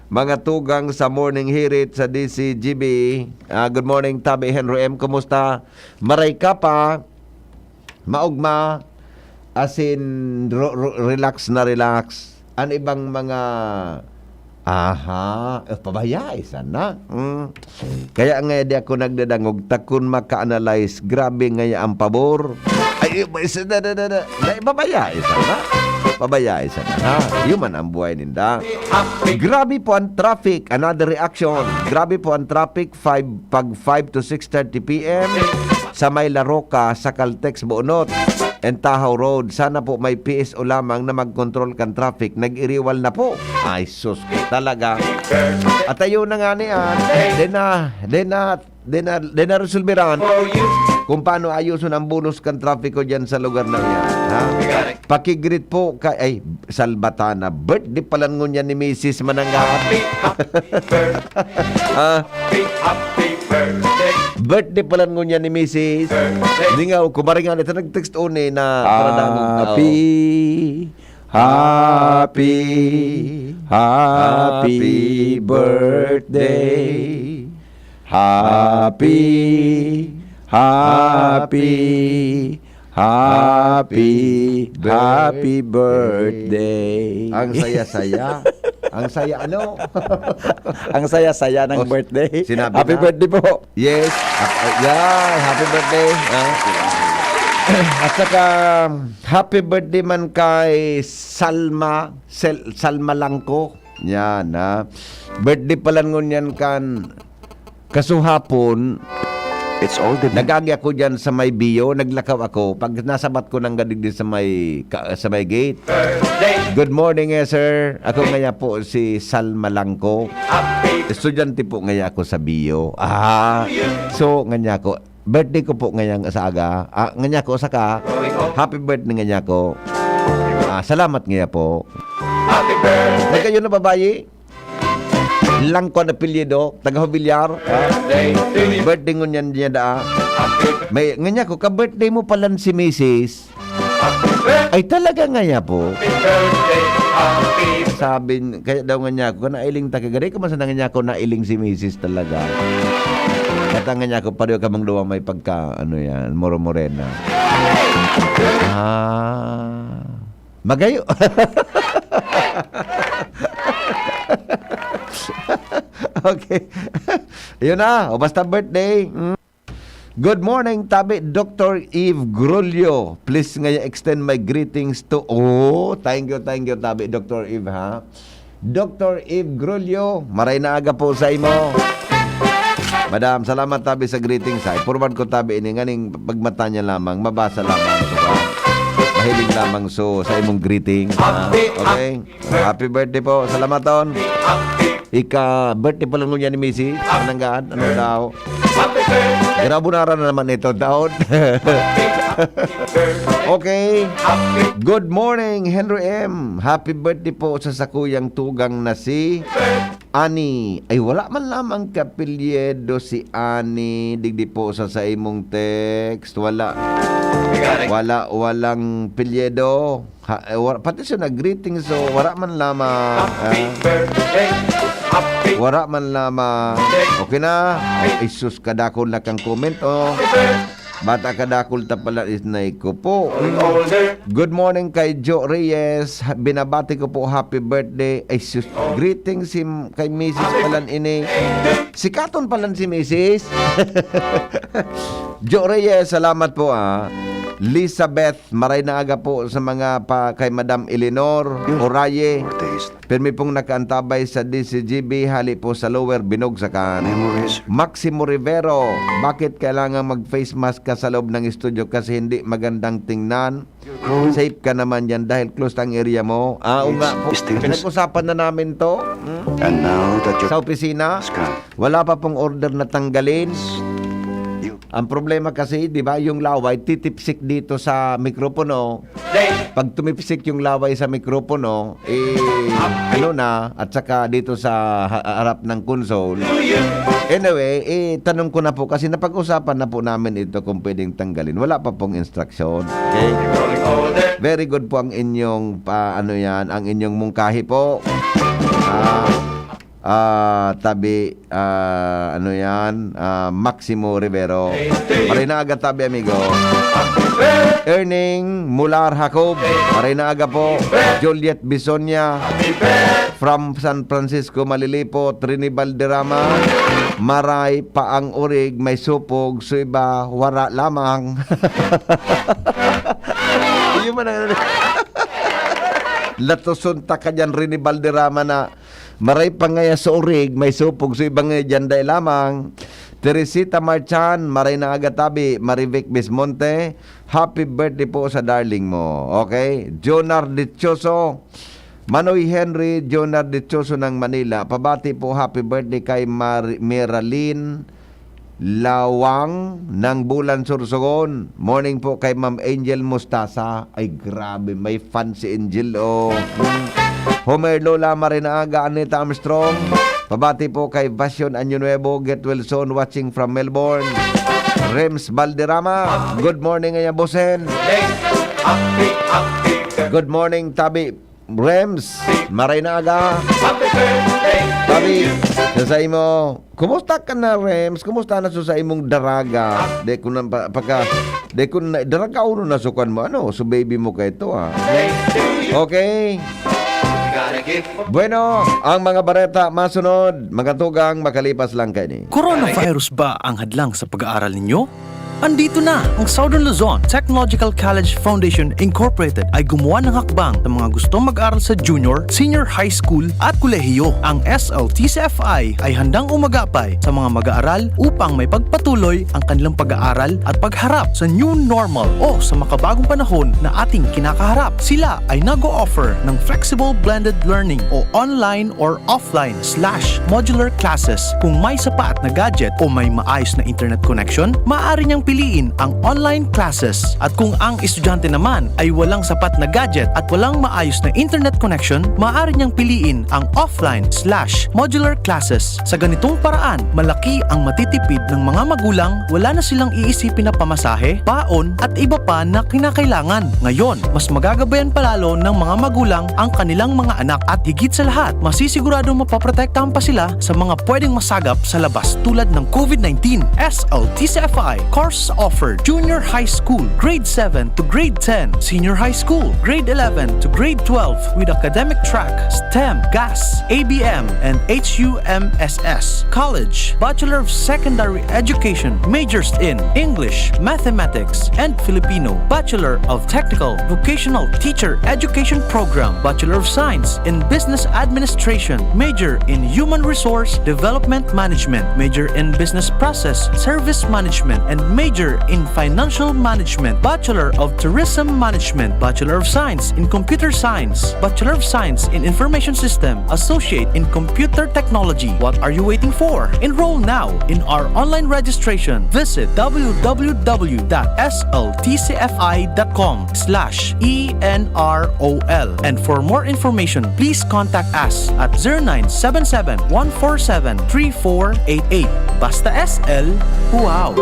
Mga tugang sa morning hirit sa DCGB. Good morning, Tabi Henry M. Kumusta? Maray ka pa. Maugma. Asin, relax. Ano ibang mga... pabayay sana. Kaya nga di ako nagdadangog takon maka-analyze. Grabe nga ang pabor. Pabayay sana. Human ang buhay ninda. Grabe po ang traffic. Another reaction. Grabe po ang traffic pag 5 to 6:30 p.m. sa may Laroca sa Caltex Buonot and Tahaw Road. Sana po may PSO lamang na mag-control kan traffic. Nag-iriwal na po. Ay, sus, talaga. At ayun na nga niyan. Dena resolveran kung paano ayusin ang bonus kan trafiko dyan sa lugar na yan. Ha? Pakigreet po kay, ay, Salbatana. Birthday pala ngunyan ni Mrs. Manangga. Happy birthday. Birthday pala ngunyan ni Mrs. Hindi nga, kumaringan ito, nag-text une na Happy birthday. Happy birthday. Ang saya-saya. Ang saya ano? Ang saya-saya ng birthday. Sinabi Happy na. birthday po. Yes. Yeah, happy birthday. At saka, happy birthday man kay Salma Langko. Yan, ha. Birthday pala ngunyan kan kasuhapon. It's all the Nagagi ako dyan sa may bio, naglakaw ako. Pag nasabat ko ng gadig din sa may gate. Good morning, sir. Ako ngaya po si Salma Langko. Estudyante po ngaya ako sa bio. So ngaya ko. Birthday ko po ngayang sa aga. Ngaya ko sa ka. Happy birthday ngaya ko. Salamat ngaya po. Happy birthday. Nagkayo na babayi? Langko na pilyedo, taga-Hobilyar. Birthday ngunyan niya da. May nganya ko, ka-birthday mo palan si Mrs. Ay talaga ngaya po. Sabi, kaya daw nganya ko, nailing takagari ka man sa nganya ko, nailing si Mrs. talaga. Kata nganya ko, pareho ka mang luwa may pagka, ano yan, moro-morena. Magayo. Okay. Yun na. O basta birthday. Good morning, tabi Dr. Eve Grulio. Please nga extend my greetings to... thank you, tabi Dr. Eve, ha? Dr. Eve Grulio, maray na aga po sa imo. Madam, salamat tabi sa greetings, ha? Ipurman ko tabi ini, nganing pagmata niya lamang, mabasa lamang. Mahilig lamang so sa imong greeting. Okay? Happy birthday po. Salamaton. Birthday pa lang niya ni Missy. Ananggaan? Ano daw? Grabunara na naman ito taon. Okay. Good morning, Henry M. Happy birthday po sa sakuyang tugang na si Ani. Ay, wala man lamang kapilyedo si Ani. Digdi po sa imong text. Walang pilyedo. Pati siya nag-greeting, so wala man lamang. Wala man lamang. Okay na. Isus kadakol na kang comment, Bata kadakol ta pala is na ko po. Good morning kay Joe Reyes. Binabati ko po happy birthday. Ay sus, greetings kay Mrs. Palan ini. Si Katon palan si Mrs. Joe Reyes, salamat po Elizabeth, maray na aga po sa mga kay Madam Eleanor Oraye. Permi pong nakaantabay sa DCGB, hali po sa Lower Binogsakan. Maximo Rivero, bakit kailangan mag-face mask ka sa loob ng studio kasi hindi magandang tingnan? Safe ka naman yan dahil closed ang area mo. Oo nga po, pinag-usapan na namin to. And now that sa opisina, wala pa pong order na tanggalin. Ang problema kasi, di ba, yung laway, titipsik dito sa mikropono. Pag tumipsik yung laway sa mikropono, at saka dito sa harap ng console. Anyway, tanong ko na po, kasi napag-usapan na po namin ito kung pwedeng tanggalin. Wala pa pong instruction. Okay? Very good po ang inyong, ang inyong mungkahi po. Maximo Rivero. Marinaga tabi, amigo. Erning Mular Jacob. Marinaga po. Juliet Bisonia from San Francisco, Malilipo. Trini Valderrama. Maray Paang Urig. May supog. Suiba. Wara lamang. Yung man Latusunta ka dyan, Rini Valderrama na maray pa ngaya sa urig, may supog sa ibang dyan day lamang. Teresita Marchan, maray na agatabi, Marivic Bismonte, happy birthday po sa darling mo. Okay? Jonar Dichoso, Manoy Henry, Jonar Dichoso ng Manila, pabati po happy birthday kay Miraline Lawang ng Bulan Sursogon. Morning po kay Ma'am Angel Mustasa. Ay grabe, may fan si Angel Homer Lola Marinaga, Anita Armstrong. Pabati po kay Vasion Año Nuevo, Get Wilson watching from Melbourne. Rems Valderrama, good morning ngayon bosen. Good morning Tabi Rems Marinaga. Tabi, sa mo, kumusta ka na Rems? Kumusta na sa imong daraga? De kun daraga uno na sukan mo ano, so baby mo kay ito Okay. Bueno, ang mga bareta masunod, magatugang makalipas lang kay ni. Coronavirus ba ang hadlang sa pag-aaral ninyo? Andito na ang Southern Luzon Technological College Foundation Incorporated ay gumawa ng hakbang sa mga gustong mag-aral sa junior, senior high school at kolehiyo. Ang SLTCFI ay handang umagapay sa mga mag-aaral upang may pagpatuloy ang kanilang pag-aaral at pagharap sa new normal o sa makabagong panahon na ating kinakaharap. Sila ay nag-o-offer ng flexible blended learning o online or offline/modular classes. Kung may sapat na gadget o may maayos na internet connection, maaari niyang piliin ang online classes. At kung ang estudyante naman ay walang sapat na gadget at walang maayos na internet connection, maaari niyang piliin ang offline/modular classes. Sa ganitong paraan, malaki ang matitipid ng mga magulang, wala na silang iisipin na pamasahe, baon at iba pa na kinakailangan. Ngayon, mas magagabayan palalo ng mga magulang ang kanilang mga anak at higit sa lahat, masisiguradong mapaprotektahan pa sila sa mga pwedeng masagap sa labas tulad ng COVID-19. SLTCFI course offered junior high school, grade 7 to grade 10, senior high school, grade 11 to grade 12 with academic track, STEM, GAS, ABM, and HUMSS. College, Bachelor of Secondary Education, majors in English, Mathematics, and Filipino. Bachelor of Technical Vocational Teacher Education Program, Bachelor of Science in Business Administration, major in Human Resource Development Management, major in Business Process Service Management, and major in Financial Management, Bachelor of Tourism Management, Bachelor of Science in Computer Science, Bachelor of Science in Information System, Associate in Computer Technology. What are you waiting for? Enroll now in our online registration. Visit www.sltcfi.com/ENROL. And for more information, please contact us at 0977-147-3488. Basta SL, wow!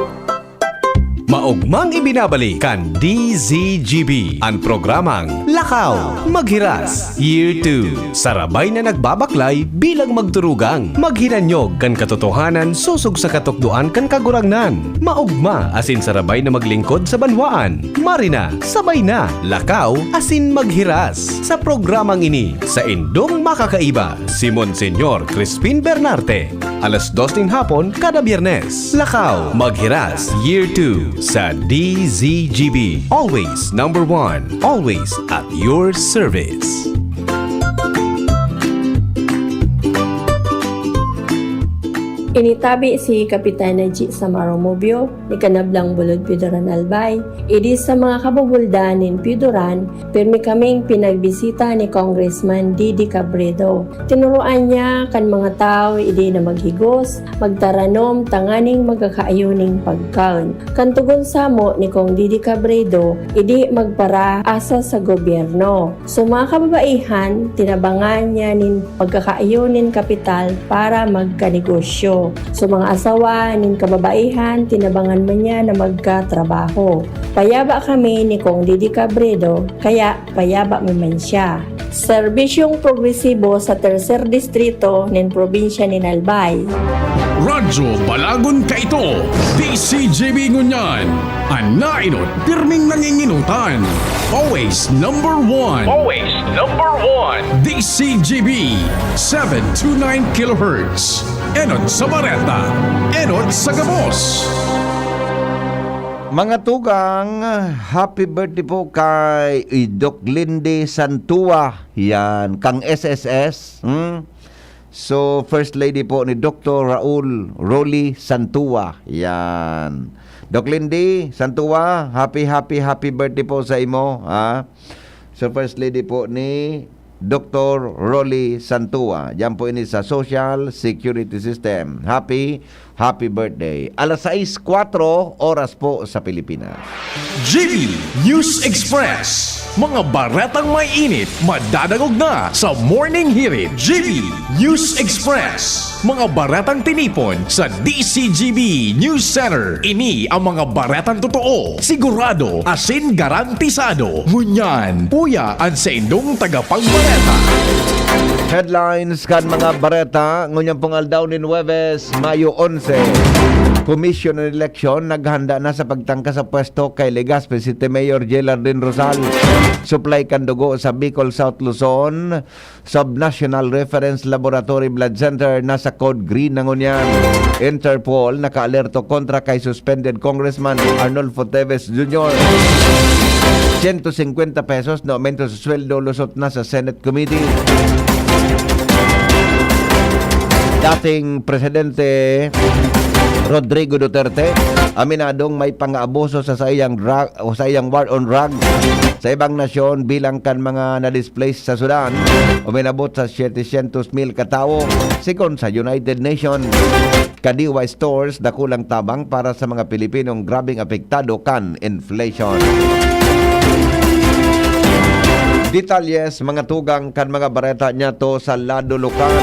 Maugmang ibinabalik kan DZGB ang programang Lakaw Maghiras Year 2. Sarabay na nagbabaklay bilang magturugang. Maghinanyog kan katotohanan susog sa katukduan kan kagurangnan. Maugma asin sarabay na maglingkod sa banwaan. Marina, sabay na Lakaw asin maghiras. Sa programang ini, sa indong makakaiba, si Monsenyor Crispin Bernarte. Alas 2 ng hapon kada Biyernes. Lakaw Maghiras Year 2 sa DZGB. Always number 1. Always at your service. Initabi si Kapitana G. Samaro Mubio ni Kanablang Bulod Pidoran Albay. Idi sa mga kabubuldan nin Pidoran, pirmi kaming pinagbisita ni Congressman Didi Cabredo. Tinuruan niya kan mga tao idi na maghigos, magtaranom, tanganing magkakaayuning pagkaon. Kantugon samo ni Kong Didi Cabredo, idi magpara asa sa gobyerno. So mga kababaihan, tinabangan niya nin pagkakaayunin kapital para magkanegosyo. So mga asawa nin kababaihan, tinabangan man niya na magkatrabaho. Payaba kami ni Kong Didi Cabredo, kaya payaba man siya. Serbisyong progresibo sa tercer distrito nin probinsya ni Albay. Radyo Balagon ka ito, DCGB Ngunyan, anainot, pirming nanginginutan. Always number 1. Always number 1. DCGB, 729 kHz. Enot sa Bareta, enot sa Gabos. Mga tugang, happy birthday po kay Doc Lindy Santua. Yan, kang SSS. So, First Lady po ni Dr. Raul Rolly Santua. Yan. Doc Lindy Santua, happy birthday po sa imo. Ha? So, First Lady po ni Dr. Rolly Santua. Yan po ini sa Social Security System. Happy birthday. Alas 6:04 oras po sa Pilipinas. GB News Express. Mga baretang may init, madadagog na sa Morning Hirit. GB News Express. Mga baretang tinipon sa DCGB News Center. Ini ang mga baretang totoo, sigurado, asin garantisado. Ngunyan, puyaan sa indong tagapagbareta. Headlines kan mga bareta ngunyang pong aldaw ni Huwebes, Mayo 11. Commission on Election naghanda na sa pagtangka sa pwesto kay Legazpi City Mayor Jelardine Rosal. Supply kan dugo sa Bicol South Luzon. Subnational Reference Laboratory Blood Center nasa Code Green na ngunyan. Interpol naka-alerto kontra kay suspended Congressman Arnolfo Teves Jr. 150 pesos na aumento sa sweldo lusot na sa Senate Committee. Dating Presidente Rodrigo Duterte aminadong may pang-aabuso sa sayang war on drug sa ibang nasyon bilang kan mga na-displaced sa Sudan uminabot sa 700,000 katao sigon sa United Nations. Kadiwa stores dakulang tabang para sa mga Pilipinong grabing apektado kan inflation. Detalles mga tugang kan mga bareta niya to sa lado lokal.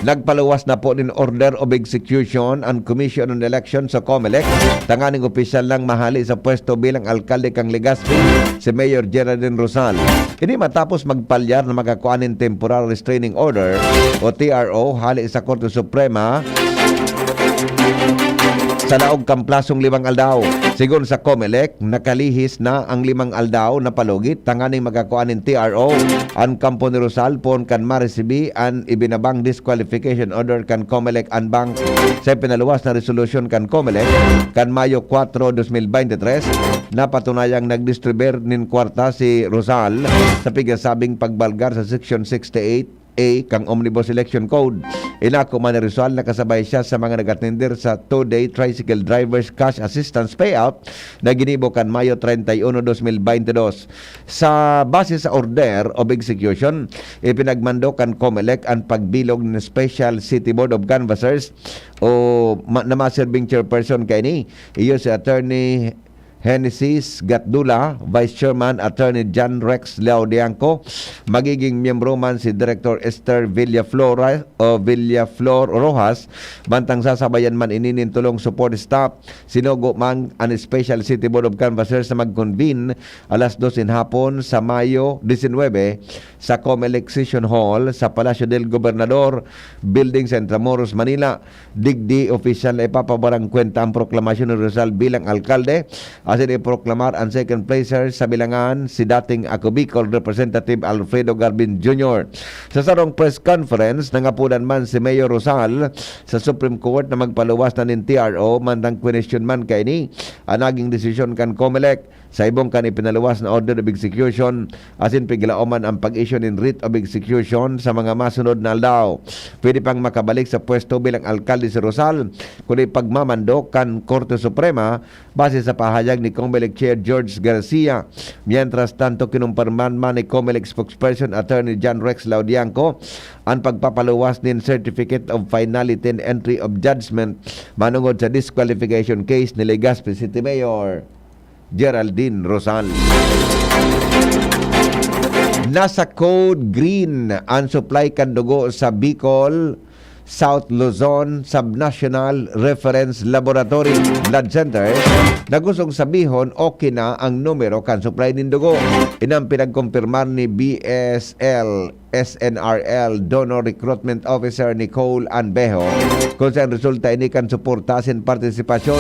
Nagpaluwas na po din order of execution ang Commission on Election sa COMELEC. Tanganing opisyal lang mahali sa pwesto bilang alkalde kang Legazpi si Mayor Jelardine Rosal. Ini matapos magpalyar na makakuanin temporary restraining order o TRO hali sa Korte Suprema sa laog kamplasong 5 aldaw. Sigon sa COMELEC, nakalihis na ang 5 aldaw na palugit tanganing magakuanin TRO ang kampo ni Rosal pon kan maresibi an ibinabang disqualification order kan COMELEC anbang sa pinaluwas na resolusyon kan COMELEC kan Mayo 4, 2023 na patunayang nagdistribuir nin kwarta si Rosal sa pigasabing pagbalgar sa Section 68A kang Omnibus Election Code. Inako man ni Rizal na kasabay siya sa mga nag-attender sa 2-day Tricycle Drivers Cash Assistance Payout na ginibo kan Mayo 31, 2022. Sa base sa order of execution, ipinagmando kan COMELEC ang pagbilog ng Special City Board of Canvassers o na maserving chairperson kay ni. Iyo si Attorney Genesis Gatdula, Vice Chairman Attorney John Rex Laudianco, magiging miyembro man si Director Esther Villaflor Rojas, bantang sasabayan man ininin tulong support staff. Sinugo man ang Special City Board of Canvassers na mag-convene alas 2 hapon sa Mayo 19 sa COMELEC Session Hall sa Palacio del Gobernador, Building sa Intramuros, Manila. Digdi official na ipapabarang kwenta ang proklamasyon ni Rizal bilang alkalde. Asin iproklamar ang second placer sa bilangan si dating Ako Bicol Representative Alfredo Garbin Jr. Sa sarong press conference, nangapunan man si Mayor Rosal sa Supreme Court na magpaluwas na nin TRO mandang question man kay ni ang naging desisyon kan COMELEC sa ibong kan ipinaluwas na order of execution asin piglaoman ang pag-issue nin writ of execution sa mga masunod na aldaw. Pwede pang makabalik sa pwesto bilang alkalde si Rosal kundi pagmamando kan Korte Suprema base sa pahayag ni COMELEC Chair George Garcia. Mientras tanto, kinumpirman man ni COMELEC spokesperson Attorney John Rex Laudianco ang pagpapaluwas nin Certificate of Finality and Entry of Judgment manungod sa disqualification case ni Legazpi City Mayor Geraldine Rosal. Nasa Code Green ang supply kan dugo sa Bicol South Luzon Subnational Reference Laboratory Blood Center. Nagusong sabihon okay na ang numero kan supply nin dugo. Inang pinagkumpirmar ni BSL SNRL Donor Recruitment Officer Nicole Anbejo kung saan resulta ini kan suportasin partisipasyon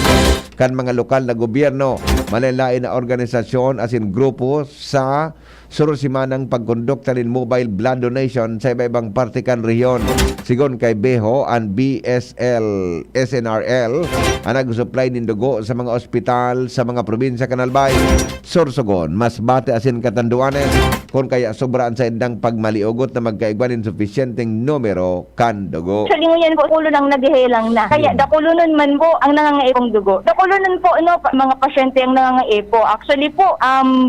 kan mga lokal na gobyerno, malalain na organisasyon asin grupo sa surusimanang pagkondukta nin mobile blood donation sa iba-ibang parte kan rehiyon. Sigon kay Beho ang BSL SNRL ang nag-supply nin dugo sa mga ospital sa mga probinsya kan Albay, Sorsogon, Masbate asin Catanduanes kung kaya sobraan sa indang pagmaliugot na magkaigwanin sufisyenteng numero kan dugo. Sa linguyan po, kulo nang naghihilang na. Kaya dakulo nun man po ang nangangaipong dugo. Dakulo Nakakulunan po mga pasyente ang nangangaipo. Actually po,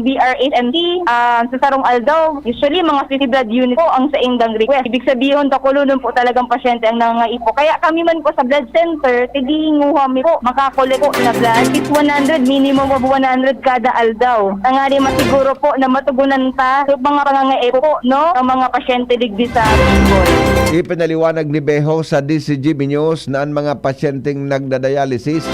BRHMT sa Sarong Aldaw, usually mga city blood unit po ang sa indang request. Ibig sabihin, nakakulunan po talagang pasyente ang nangangaipo. Kaya kami man po sa blood center, tidihinguha mi po, makakulit po na blood. It's 100, minimum of 100 kada aldaw. Tangari masiguro po na matugunan ta sa mga pangangaipo po, ang mga pasyente digdi sa Bicol. Ipinaliwanag ni Beho sa DCGB News na ang mga pasyenteng nagdadialysis,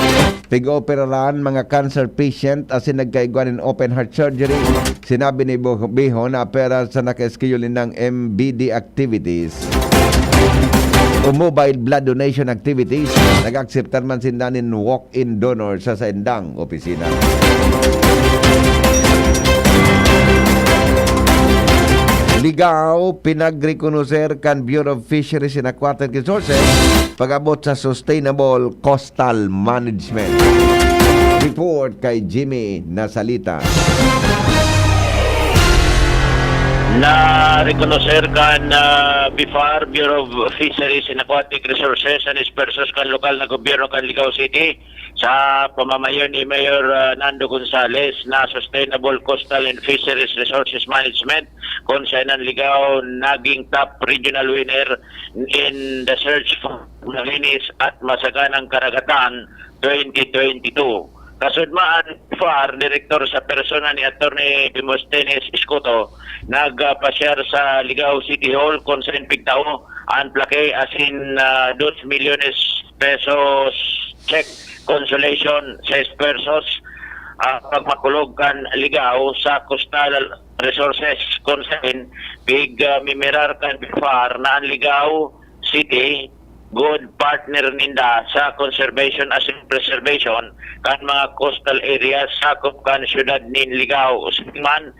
pig-operaran mga cancer patient asin nagkaigwan in open heart surgery. Sinabi ni Beho na pera sa naka-schedule ng MBD activities o mobile blood donation activities. Nag-acceptan man sindanin walk-in donor sa indang opisina. Ligaw, pinag-reconocer kan Bureau of Fisheries and Aquatic Resources pag-abot sa Sustainable Coastal Management. Report kay Jimmy Nasalita. Na-reconocer kan BIFAR, Bureau of Fisheries and Aquatic Resources and Dispersos kan lokal na gobyerno kan Ligao City sa pamamayon ni Mayor Nando Gonzales na Sustainable Coastal and Fisheries Resources Management kung siya ng Ligao naging top regional winner in the search for malinis at masaganang karagatan 2022. Kasudmaan, FAR, Direktor sa persona ni Atty. Demosthenes Escoto, nagpasyar sa Ligao City Hall kung saan pigtao ang plake asin 2 milyones pesos check consolation 6 pesos pagmakulog kan Ligao sa coastal resources kung saan mimirar kan FAR na ang Ligao City good partner ninda sa conservation as in preservation kan mga coastal areas sakop kan syudad nin Ligao. Usman,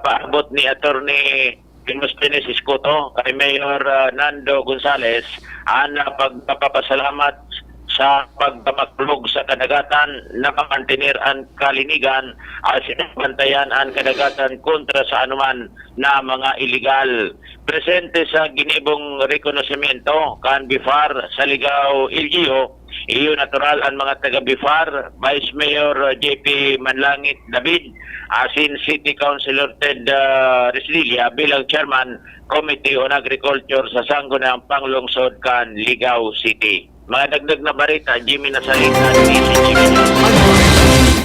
paabot ni Atty. Demosthenes Escoto kay Mayor Nando Gonzales ang pagpapasalamat sa pagpamaklog sa kadagatan na mamantinir ang kalinigan at bantayan ang kadagatan kontra sa anuman na mga illegal. Presente sa ginibong rekonosimento kan BIFAR sa Ligao LGU, iyo natural ang mga taga-BIFAR, Vice Mayor JP Manlangit David, asin City Councilor Ted Reslilia bilang Chairman Committee on Agriculture sa Sangguniang Panglungsod kan Ligao City. Mga dagdag na barita, Jimmy Nasalita, DCGB News.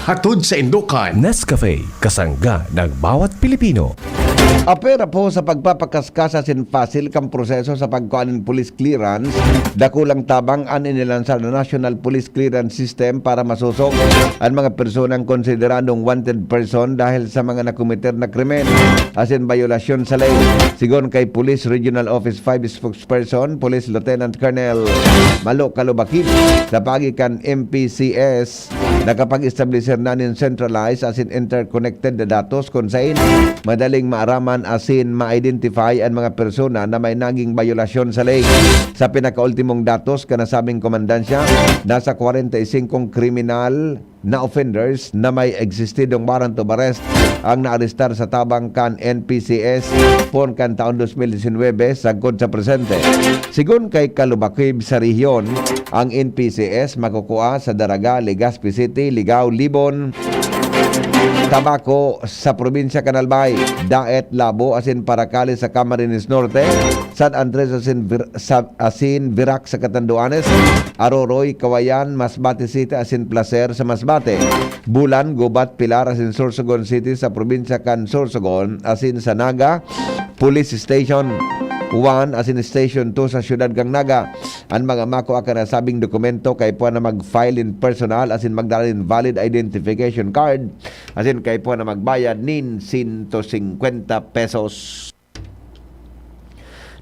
Hatod sa Indokan, Nescafe, kasangga ng bawat Pilipino. Apera po sa pagpapakaskasa sin fasil kang proseso sa pagkuan ng police clearance, dakulang tabang an inilansar na National Police Clearance System para masusok ang mga personang konsideradong wanted person dahil sa mga nakomiter na krimen asin violasyon sa ley. Sigon kay Police Regional Office 5 spokesperson, Police Lieutenant Colonel Malo Kalubakib, sa pagikan MPCS, nakapag-establisher na nin centralized asin interconnected na datos kung saan madaling maaraman asin ma-identify ang mga persona na may naging violasyon sa ley. Sa pinakaultimong datos kanasabing komandansya, nasa 45 kriminal na offenders na may existidong warrant of arrest ang naarestar sa tabang kan NPCS pon kan taon 2019 sagkod sa presente. Sigun kay Kalubakib sa rehiyon, ang NPCS makukuha sa Daraga, Legazpi City, Ligao, Libon, Tabaco sa probinsya Canalbay, Daet, Labo asin Paracali sa Camarines Norte, San Andres asin Virac sa Catanduanes, Aroroy, Kawayan, Masbate City asin Placer sa Masbate, Bulan, Gubat, Pilar asin Sorsogon City sa probinsya kan Sorsogon asin sa Naga, Police Station 1 asin Station 2 sa Syudad kang Naga. Ang mga mako akan nasabing dokumento kay po na mag-file in personal asin magdalin valid identification card asin kay po na magbayad nin 150 pesos.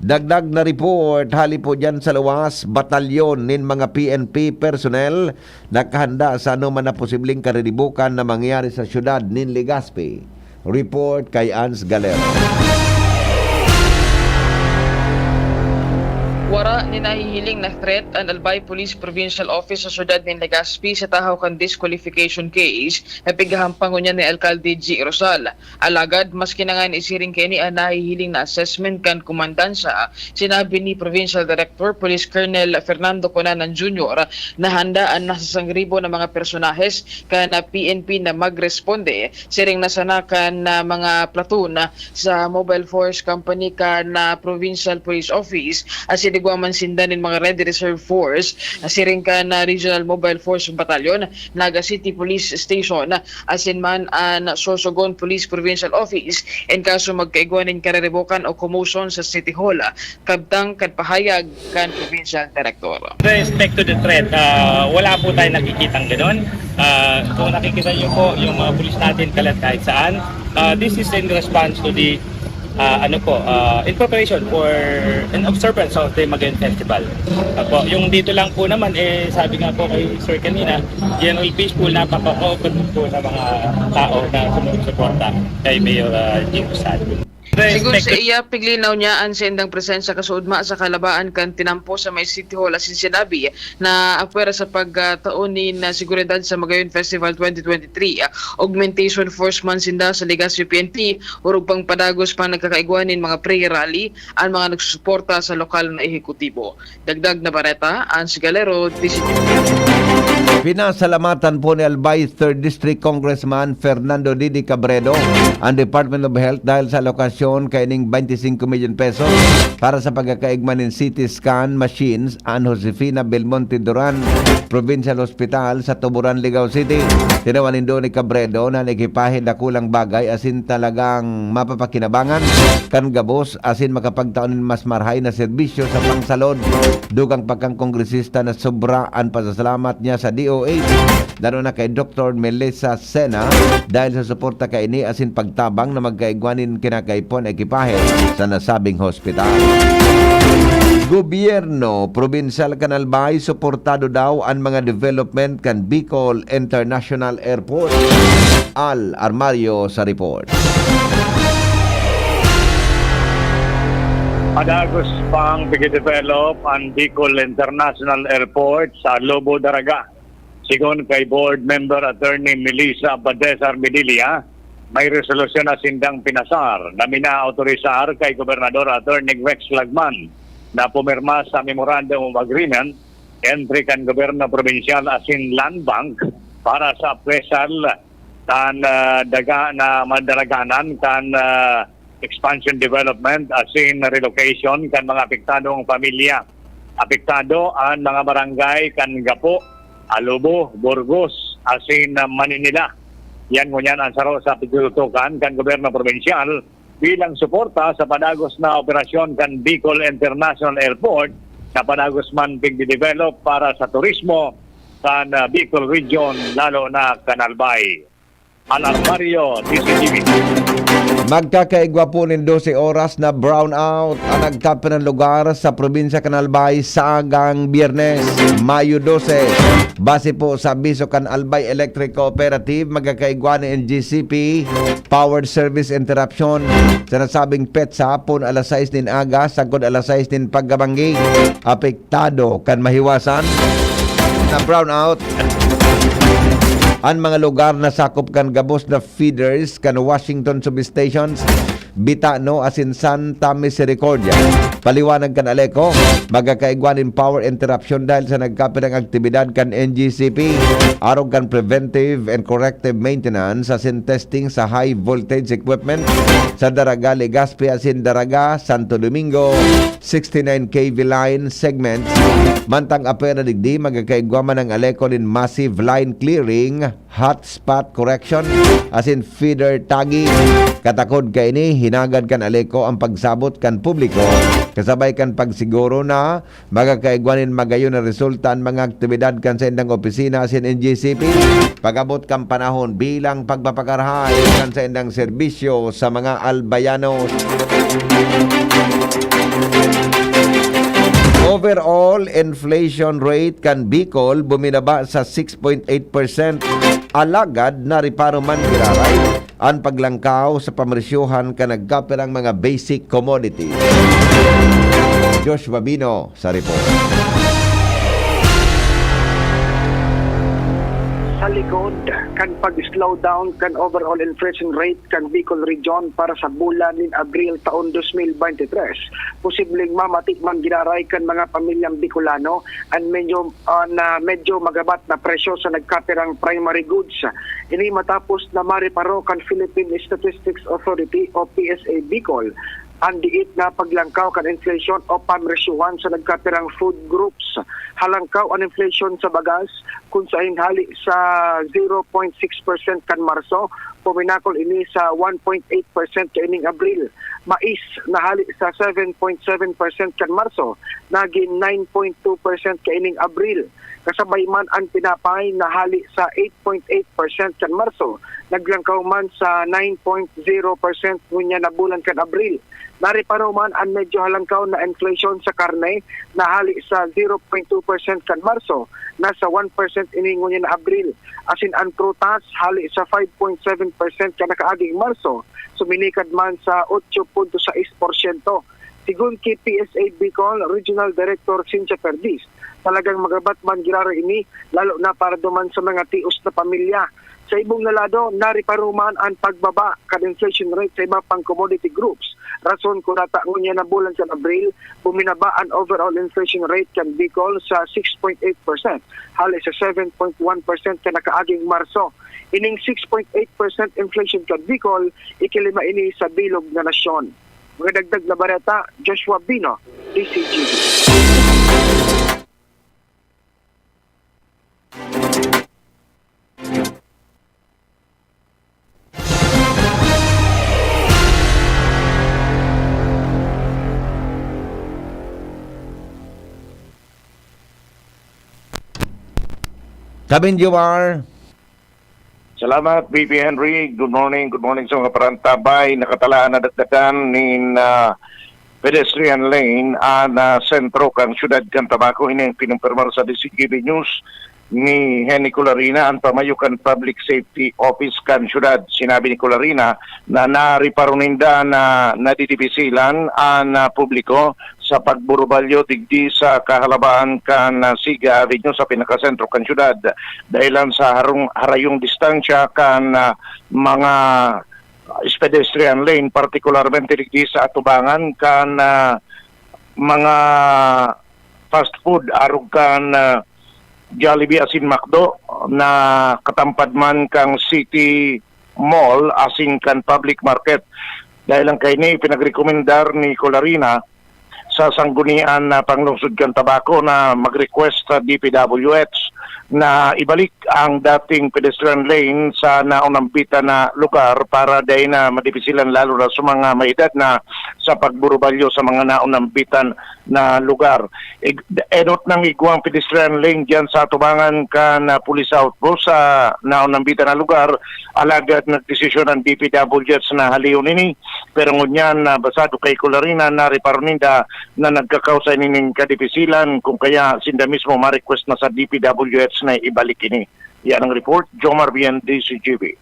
Dagdag na report, hali po dyan sa luwas, batalyon nin mga PNP personnel nakahanda sa anuman na posibleng kariribukan na mangyari sa syudad nin Legazpi. Report kay Ans Galero. Wara ni nahihiling na threat ang Albay Police Provincial Office sa syudad ni Legazpi sa tahaw kan disqualification case na pigahampangon niya ni Alcalde G. Rosal. Alagad, mas kinangan isiring kini ang nahihiling na assessment kan kumandansa, sinabi ni Provincial Director Police Colonel Fernando Conanan Jr. na handaan na sa sangribo ng mga personahes kan PNP na magresponde, siring nasanakan na mga platoon sa Mobile Force Company kan Provincial Police Office as Guaman sindan ng mga Ready Reserve Force, siring ka na Regional Mobile Force Battalion, Naga City Police Station, asin man ang Sorsogon Police Provincial Office, in kaso magkaigwanin kareribokan o commotion sa City Hall, kabtang kadpahayag kan Provincial Director. Respect to the threat, wala po tayo nakikitang gano'n. Kung nakikita niyo po yung mga pulis natin kalat kahit saan, this is in response to the in preparation for an observance of the Magayon Festival. Yung dito lang po naman, sabi nga po kay Sir kanina, general peaceful, napaka-open po sa mga tao na sumusuporta kay Mayor Gino Sad. Siguro sa iya, piglinaw niya ang sendang presensya kasuudma sa kalabaan kan tinampo sa may City Hall asin sinabi na apwera sa pagtaon ni na seguridad sa Magayon Festival 2023, augmentation force man sinda sa Legazpi PNP, urog pang padagos pang nagkakaigwanin mga prayer rally ang mga nagsusuporta sa lokal na ehekutibo. Dagdag na bareta, ang Sigalero, DCTV. Pinasalamatan po ni Albay 3rd District Congressman Fernando Didi Cabredo ang Department of Health dahil sa alokasyon kaining 25 million pesos para sa pagkakaigman ng CT scan machines ang Josefina Belmonte Duran Provincial Hospital sa Tuburan, Ligao City. Tinawanin doon ni Cabredo na nagipahin na kulang bagay asin talagang mapapakinabangan kan gabos asin makapagtaon mas marhay na serbisyo sa pangsalod. Dugang pagkang kongresista na sobraan pasasalamat niya sa DOH lalo na kay Dr. Melissa Sena dahil sa suporta kay ini asin pagtabang na magkaigwanin kinakaipon ekipahe sa nasabing hospital. Gobyerno Provincial Canalbay suportado daw ang mga development kan Bicol International Airport. Al Armario sa report. Padagos pang pag-develop ang Bicol International Airport sa Lobo Daraga. Sigon kay Board Member Attorney Melissa Badesar Medilia, may resolusyon na sindang pinasar na mina-autorisar kay Gobernador Attorney Rex Lagman na pumirma sa Memorandum of Agreement entry kan Gobyerno Provincial asin Land Bank para sa appraisal kan daga na madaraganan kan expansion development asin relocation kan mga apektadong pamilya. Apektado ang mga barangay kan Gapo, Alobo, Burgos, asin Maninila. Yan ngunyan ang saro sa pagtutukan kan Gobyerno Provincial bilang suporta sa padagos na operasyon kan Bicol International Airport na padagos man pigdi-develop para sa turismo kan Bicol Region lalo na Canalbay. Al Armario, DCTV. Magkakaigwa po ng 12 oras na brownout ang nagkape ng lugar sa probinsya Canalbay sa agang Biyernes, Mayo 12. Base po sa abiso kan Albay Electric Cooperative, magkakaigwa ng NGCP Power Service Interruption sa nasabing petsa pun alas 6 din aga, sagod alas 6 din paggabangi. Apektado kan mahiwasan na brownout ang mga lugar na sakop kan gabos na feeders kan Washington substations, Bitano asin Santa Misericordia. Paliwanag kan Aleco, magkakaigwanin power interruption dahil sa nagkapit ng aktibidad kan NGCP, arog kan preventive and corrective maintenance asin testing sa high voltage equipment sa Daraga, Legazpi asin Daraga, Santo Domingo 69 kV line segments. Mantang apera digdi, magkakaigwaman ng Aleco din massive line clearing, hotspot correction asin feeder tagging. Katakod ka ini, hinagad kan Aleco ang pagsabot kan publiko kasabay kan pagsiguro na magkakaigwanin magayon na resulta ang mga aktibidad kan sa indang opisina asin NGCP pagabot kan panahon bilang pagpapakarhay kan sa indang serbisyo sa mga albayanos. Overall inflation rate kan Bicol bumibaba sa 6.8%. Alagad na riparo man giraray ang paglangkaw sa pamarisyohan ka nagkaperang mga basic commodities. Josh Babino sa report. Sa likod, kan pag-slow down kan overall inflation rate kan Bicol Region para sa bulan nin Abril taon 2023. Posibleng mamati man ginaray kan mga pamilyang Bicolano ang medyo magabat na presyo sa nagkapirang primary goods. Ini matapos na mariparo kan Philippine Statistics Authority o PSA Bicol ang diit na paglangkaw kan inflation o pamresyuhan sa nagkapirang food groups. Halangkaw ang inflation sa bagas kung sa hinhali sa 0.6% kan Marso, puminakol ini sa 1.8% kaining Abril. Mais nahali sa 7.7% kan Marso, naging 9.2% kaining Abril. Kasabay man ang tinapay nahali sa 8.8% kan Marso, naglangkaw man sa 9.0% ngunya na bulan kan Abril. Nariparo man ang medyo halangkaw na inflation sa karne nahali sa 0.2% kan Marso, nasa 1% iningon na Abril. Asin ang prutas hali sa 5.7% kan nakaaging Marso, suminikad man sa 8.6%. Sigun kay PSA Bicol Regional Director Cynthia Perdis, talagang magabat man giraro ini lalo na para duman sa mga tios na pamilya. Sa ibong nalado, nariparuman ang pagbaba kan inflation rate sa iba pang commodity groups. Rason kung nataon niya na bulan sa Abril, buminaba ang overall inflation rate kan Bicol sa 6.8%, hali sa 7.1% kan nakaaging Marso. Ining 6.8% inflation kan Bicol, ikilima ini sa bilog na nasyon. Mga dagdag na bareta, Joshua Bino, DCGB. Kabin Jomar. Salamat, BP Henry. Good morning sa mga parantabay. Nakatalaan na dagdagan nin pedestrian lane na sentro kang syudad kan Tabaco. Ini ang pinumpirmar sa DCGB News ni Henry Colarina, ang pamayukan Public Safety Office kan syudad. Sinabi ni Colarina na nariparuninda na nadidibisilan ang publiko sa pagburubalyo digdi sa kahalabaan kan Siga Avenue sa pinakasentro kan syudad dahilan sa harayong distansya kan mga pedestrian lane, partikularmente digdi sa atubangan kan mga fast food arog kan Jollibee asin McDo na katampad man kang City Mall asin kan public market. Dahil lang kay ni pinagrekomendar ni Colarina sa sanggunian na panglungsod kan Tabaco na mag-request sa DPWH na ibalik ang dating pedestrian lane sa naunampitan na lugar para dahil na madipisilan lalo na sa mga may edad na sa pagburubalyo sa mga naunampitan na lugar. Enot ng iguang pedestrian lane dyan sa tubangan ka na police outpost sa naunampitan na lugar, alagad nagdesisyon ng DPWH na haliyon ini, pero ngunyan na basado kay Colarina na reparninda na nagkakausay nining kadipisilan kung kaya sinda mismo ma-request na sa DPWH na ibalik ini. Yan ang report, Jomar Bien, DCGB.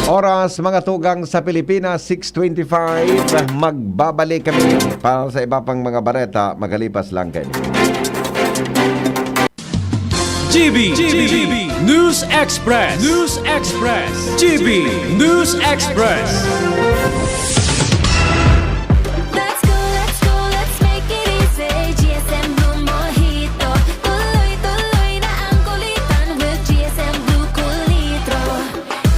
Oras mga tugang sa Pilipinas, 6:25. Magbabalik kami para sa iba pang mga bareta. Magalipas lang kayo. GB News Express. GB News Express. Let's make it easy. GSM Blue Mojito. Tuloy na ang kulitan with GSM Blue Cool Litro.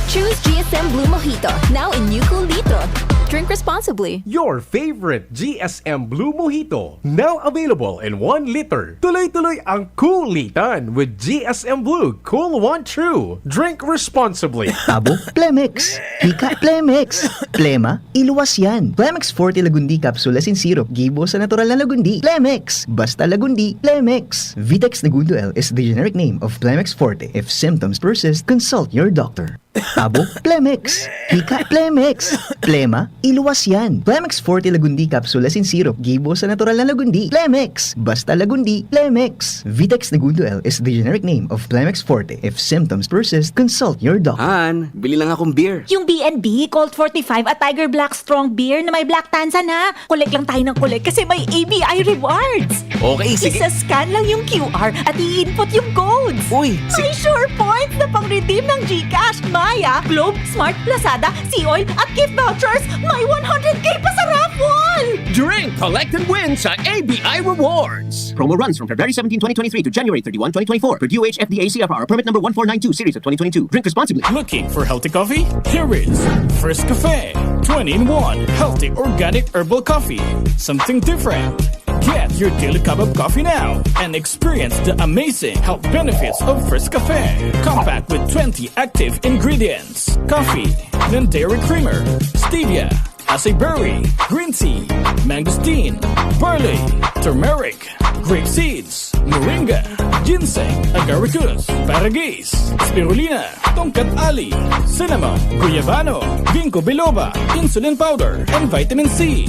Choose GSM Blue Mojito, now in new Cool Litro. Drink responsibly. Your favorite GSM Blue Mojito, now available in 1 liter. Tuloy-tuloy ang kulitan with GSM Blue Cool One True. Drink responsibly. Tabo, Plemex. Hika, Plemex. Plema, iluwas yan. Plemex Forte Lagundi Capsule in Syrup. Gibo sa natural na Lagundi. Plemex. Basta Lagundi. Plemex. Vitex Negundo L is the generic name of Plemex Forte. If symptoms persist, consult your doctor. Tabo, Plemex. Hika, Plemex. Plema, iluwas yan. Plemex Forte Lagundi Capsule Asin Syrup. Gibo sa natural na Lagundi. Plemex. Basta Lagundi, Plemex. Vitex Negundo L is the generic name of Plemex Forte. If symptoms persist, consult your doctor. Han, bili lang akong beer. Yung B&B, Colt 45 at Tiger Black Strong Beer na may Black Tanza na. Collect lang tayo ng collect kasi may ABI rewards. Okay, sige. Isa-scan lang yung QR at i-input yung codes. Uy, May sure points na pang-redeem ng GCash, Maya, Globe, Smart, Lazada, Sea-Oil at gift vouchers. May 100k pa sa raffle! Drink, collect, and win sa ABI Rewards. Promo runs from February 17, 2023 to January 31, 2024 per DOH FDA CFR permit number 1492 series of 2022. Drink responsibly. Looking for healthy coffee? Here is First Cafe 20-in-1 healthy organic herbal coffee. Something different. Get your daily cup of coffee now and experience the amazing health benefits of First Cafe. Compact with 20 active ingredients. Coffee, then dairy creamer, stevia, acai berry, green tea, mangosteen, barley, turmeric, grape seeds, moringa, ginseng, agaricus, paragis, spirulina, tongkat ali, cinnamon, guyabano, ginkgo biloba, insulin powder, and vitamin C.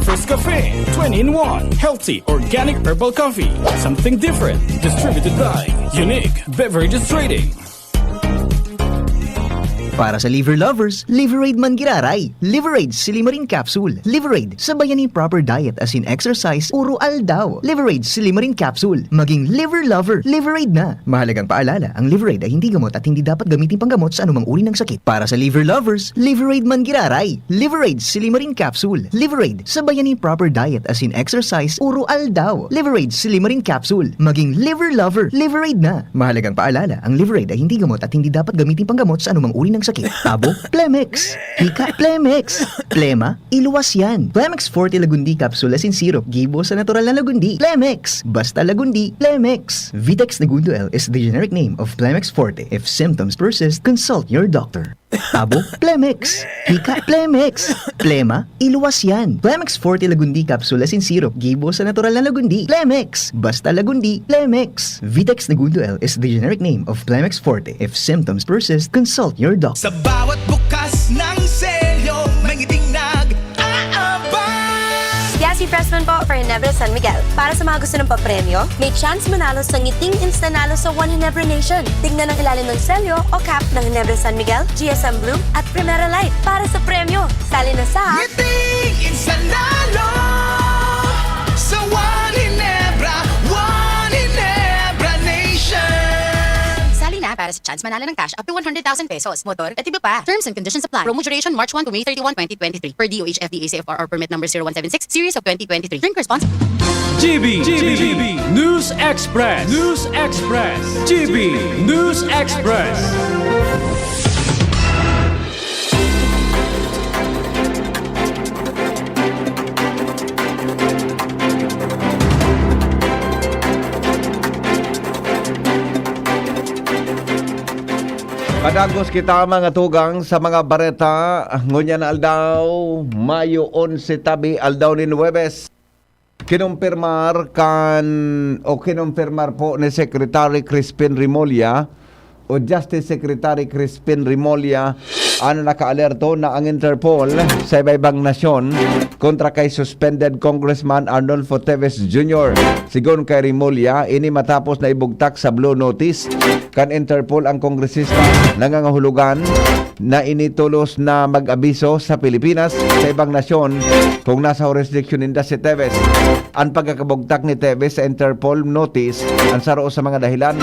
First Cafe 20-in-1 healthy organic herbal coffee. Something different. Distributed by Unique Beverages Trading. Para sa liver lovers, Liverade man giraray. Liverade Silimarin Capsule. Liverade, sabayan ni proper diet as in exercise, uro aldaw. Liverade Silimarin Capsule. Maging liver lover, Liverade na. Mahalagang paalala, ang Liverade ay hindi gamot at hindi dapat gamitin panggamot sa anumang uri ng sakit. Para sa liver lovers, Liverade man giraray. Liverade Silimarin Capsule. Liverade, sabayan ni proper diet as in exercise, uro aldaw. Liverade Silimarin Capsule. Maging liver lover, Liverade na. Mahalagang paalala, ang Liverade ay hindi gamot at hindi dapat gamitin panggamot sa anumang uri ng sakit. Tabo, Plemex. Hika, Plemex. Plema, iluwas yan. Plemex Forte Lagundi Capsule Asin Syrup. Gibo sa natural na Lagundi. Plemex. Basta Lagundi, Plemex. Vitex Negundo L is the generic name of Plemex Forte. If symptoms persist, consult your doctor. Tabo, Plemex. Hika, Plemex. Plema, iluwas yan. Plemex Forte Lagundi Capsule Asin Syrup. Gibo sa natural na Lagundi. Plemex. Basta Lagundi, Plemex. Vitex Negundo L is the generic name of Plemex Forte. If symptoms persist, consult your doctor. Sa bawat bukas ng selyo, may ngiting nag-aabang. Yasi Freshman po for Ginebra San Miguel. Para sa mga gusto ng papremyo, may chance manalo sa ngiting instanalo sa One Ginebra Nation. Tingnan ang ilalim ng selyo o cap ng Ginebra San Miguel, GSM Blue at Primera Light. Para sa premyo, sali na sa Ngiting instanalo sa One Ginebra Nation. Sali na para sa chance manalo ng cash up to 100,000 pesos. Motor at iba pa. Terms and conditions apply. Promo duration March 1 to May 31, 2023. Per DOH FDA CFR or permit number 0176 series of 2023. Drink responsibly. GB News Express. GB News Express. Padagos kita mga tugang sa mga bareta. Ngunya na aldaw, Mayo 11 tabi aldaw ni Nuwebes. Kinumpirmar po ni Secretary Crispin Rimulya o Justice Secretary Crispin Rimulya nakaalerto na ang Interpol sa iba-ibang nasyon kontra kay suspended Congressman Arnolfo Teves Jr. Sigon kay Rimulya, ini matapos na ibugtak sa Blue Notice kan Interpol ang kongresista nangangahulugan na initulos na mag-abiso sa Pilipinas sa ibang nasyon kung nasa jurisdiction ninda si Teves. Ang pagkakabugtak ni Teves sa Interpol notice ang saro sa mga dahilan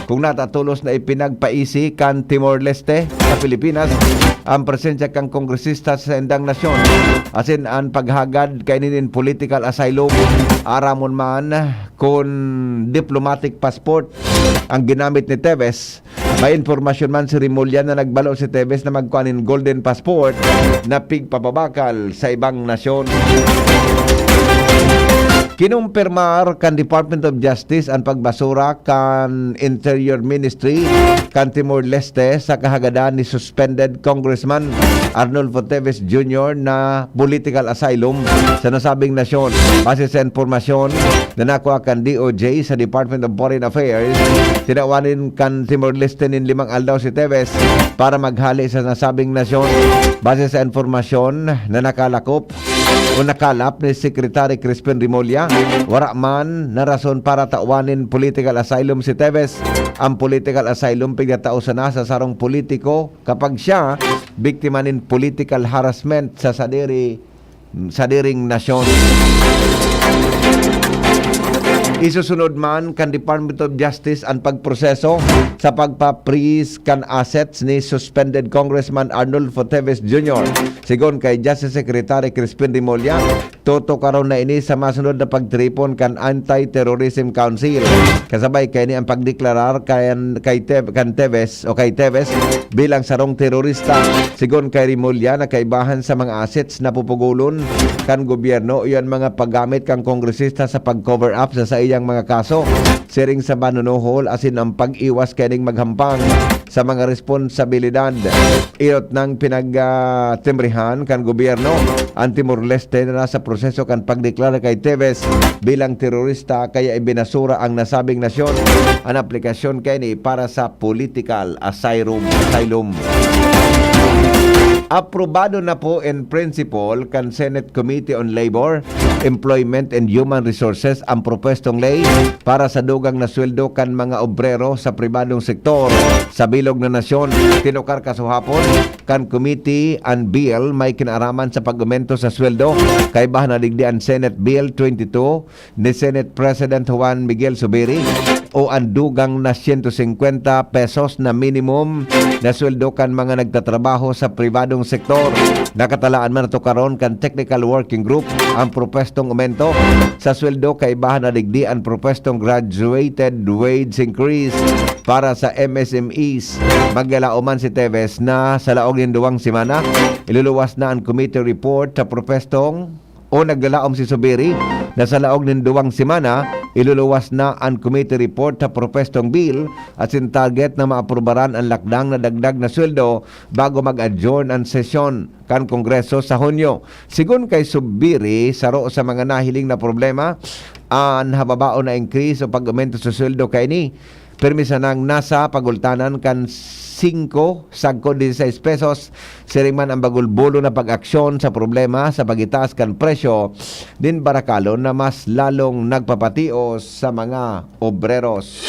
kung natatulos na ipinagpaisi kan Timor-Leste sa Pilipinas ang presensya kang kongresista sa indang nasyon asin ang paghagad kay ninin political asylum aramon man kun diplomatic passport ang ginamit ni Teves. May informasyon man si Rimulya na nagbalo si Teves na magkuhanin golden passport na pigpapabakal sa ibang nasyon. Kinumpirmar kan Department of Justice ang pagbasura kan Interior Ministry kan Timor-Leste sa kahagadan ni suspended Congressman Arnulfo Teves Jr. na political asylum sa nasabing nasyon. Base sa informasyon na nakuha kan DOJ sa Department of Foreign Affairs, tinawanin kan Timor-Leste nin 5 aldaw si Teves para maghali sa nasabing nasyon. Base sa informasyon na nakalap ni Secretary Crispin Rimulya, wala man na rason para tawanin political asylum si Teves. Ang political asylum pigatao na sa sarong politiko kapag siya biktima nin political harassment sa sadiring nasyon. Isusunod man kan Department of Justice ang pagproseso sa pagpa-freeze kan assets ni suspended Congressman Arnulfo Teves Jr. Sigon kay Justice Secretary Crispin Rimulya, toto karon na ini sa masunod na pagtripon kan Anti-Terrorism Council. Kasabay kay ni ang pagdeklarar kay Teves bilang sarong terorista. Sigon kay Rimulya na kaibahan sa mga assets na pupugulon kan gobyerno iyon mga paggamit kang kongresista sa pag-cover up sa iyang mga kaso, siring sa banunuhol asin ang pag-iwas kaning maghampang sa mga responsibilidad. Iyot ng pinagtimbrihan kan gobyerno ang Timor-Leste na nasa proseso kan pagdeklara kay Teves bilang terorista, kaya ibinasura ang nasabing nasyon ang aplikasyon kay ni para sa political asylum. Aprobado na po in principle kan Senate Committee on Labor, Employment and Human Resources ang propestong ley para sa dugang na sweldo kan mga obrero sa pribadong sektor sa bilog na nasyon. Tinukar kasuhapon kan Committee on Bill may kinaraman sa pag-aumento sa sweldo kay bahan na digdi ang Senate Bill 22 ni Senate President Juan Miguel Zubiri o ang dugang na 150 pesos na minimum na sweldo kan mga nagtatrabaho sa pribadong sektor. Nakatalaan man ito karon kan Technical Working Group ang propestong aumento sa sweldo kay bahan na digdi ang propestong graduated wage increase para sa MSMEs. Maglalauman si Teves na sa laog ng 2 semana iluluwas na ang committee report sa propestong o naglalaom si Zubiri na sa laog ng 2 semana iluluwas na ang committee report sa propestong bill at sin target na maaprobaran ang lakdang na dagdag na sweldo bago mag-adjourn ang sesyon kan Kongreso sa Hunyo. Sigun kay Zubiri, saro sa mga nahiling na problema ang hababao na increase o pag-aumento sa sweldo kay ni permisa nang nasa pagultanan kan 5 sagko 16 pesos siriman ang bagulbulo na pag-aksyon sa problema sa pagitaas kan presyo din barakalo na mas lalong nagpapatios sa mga obreros.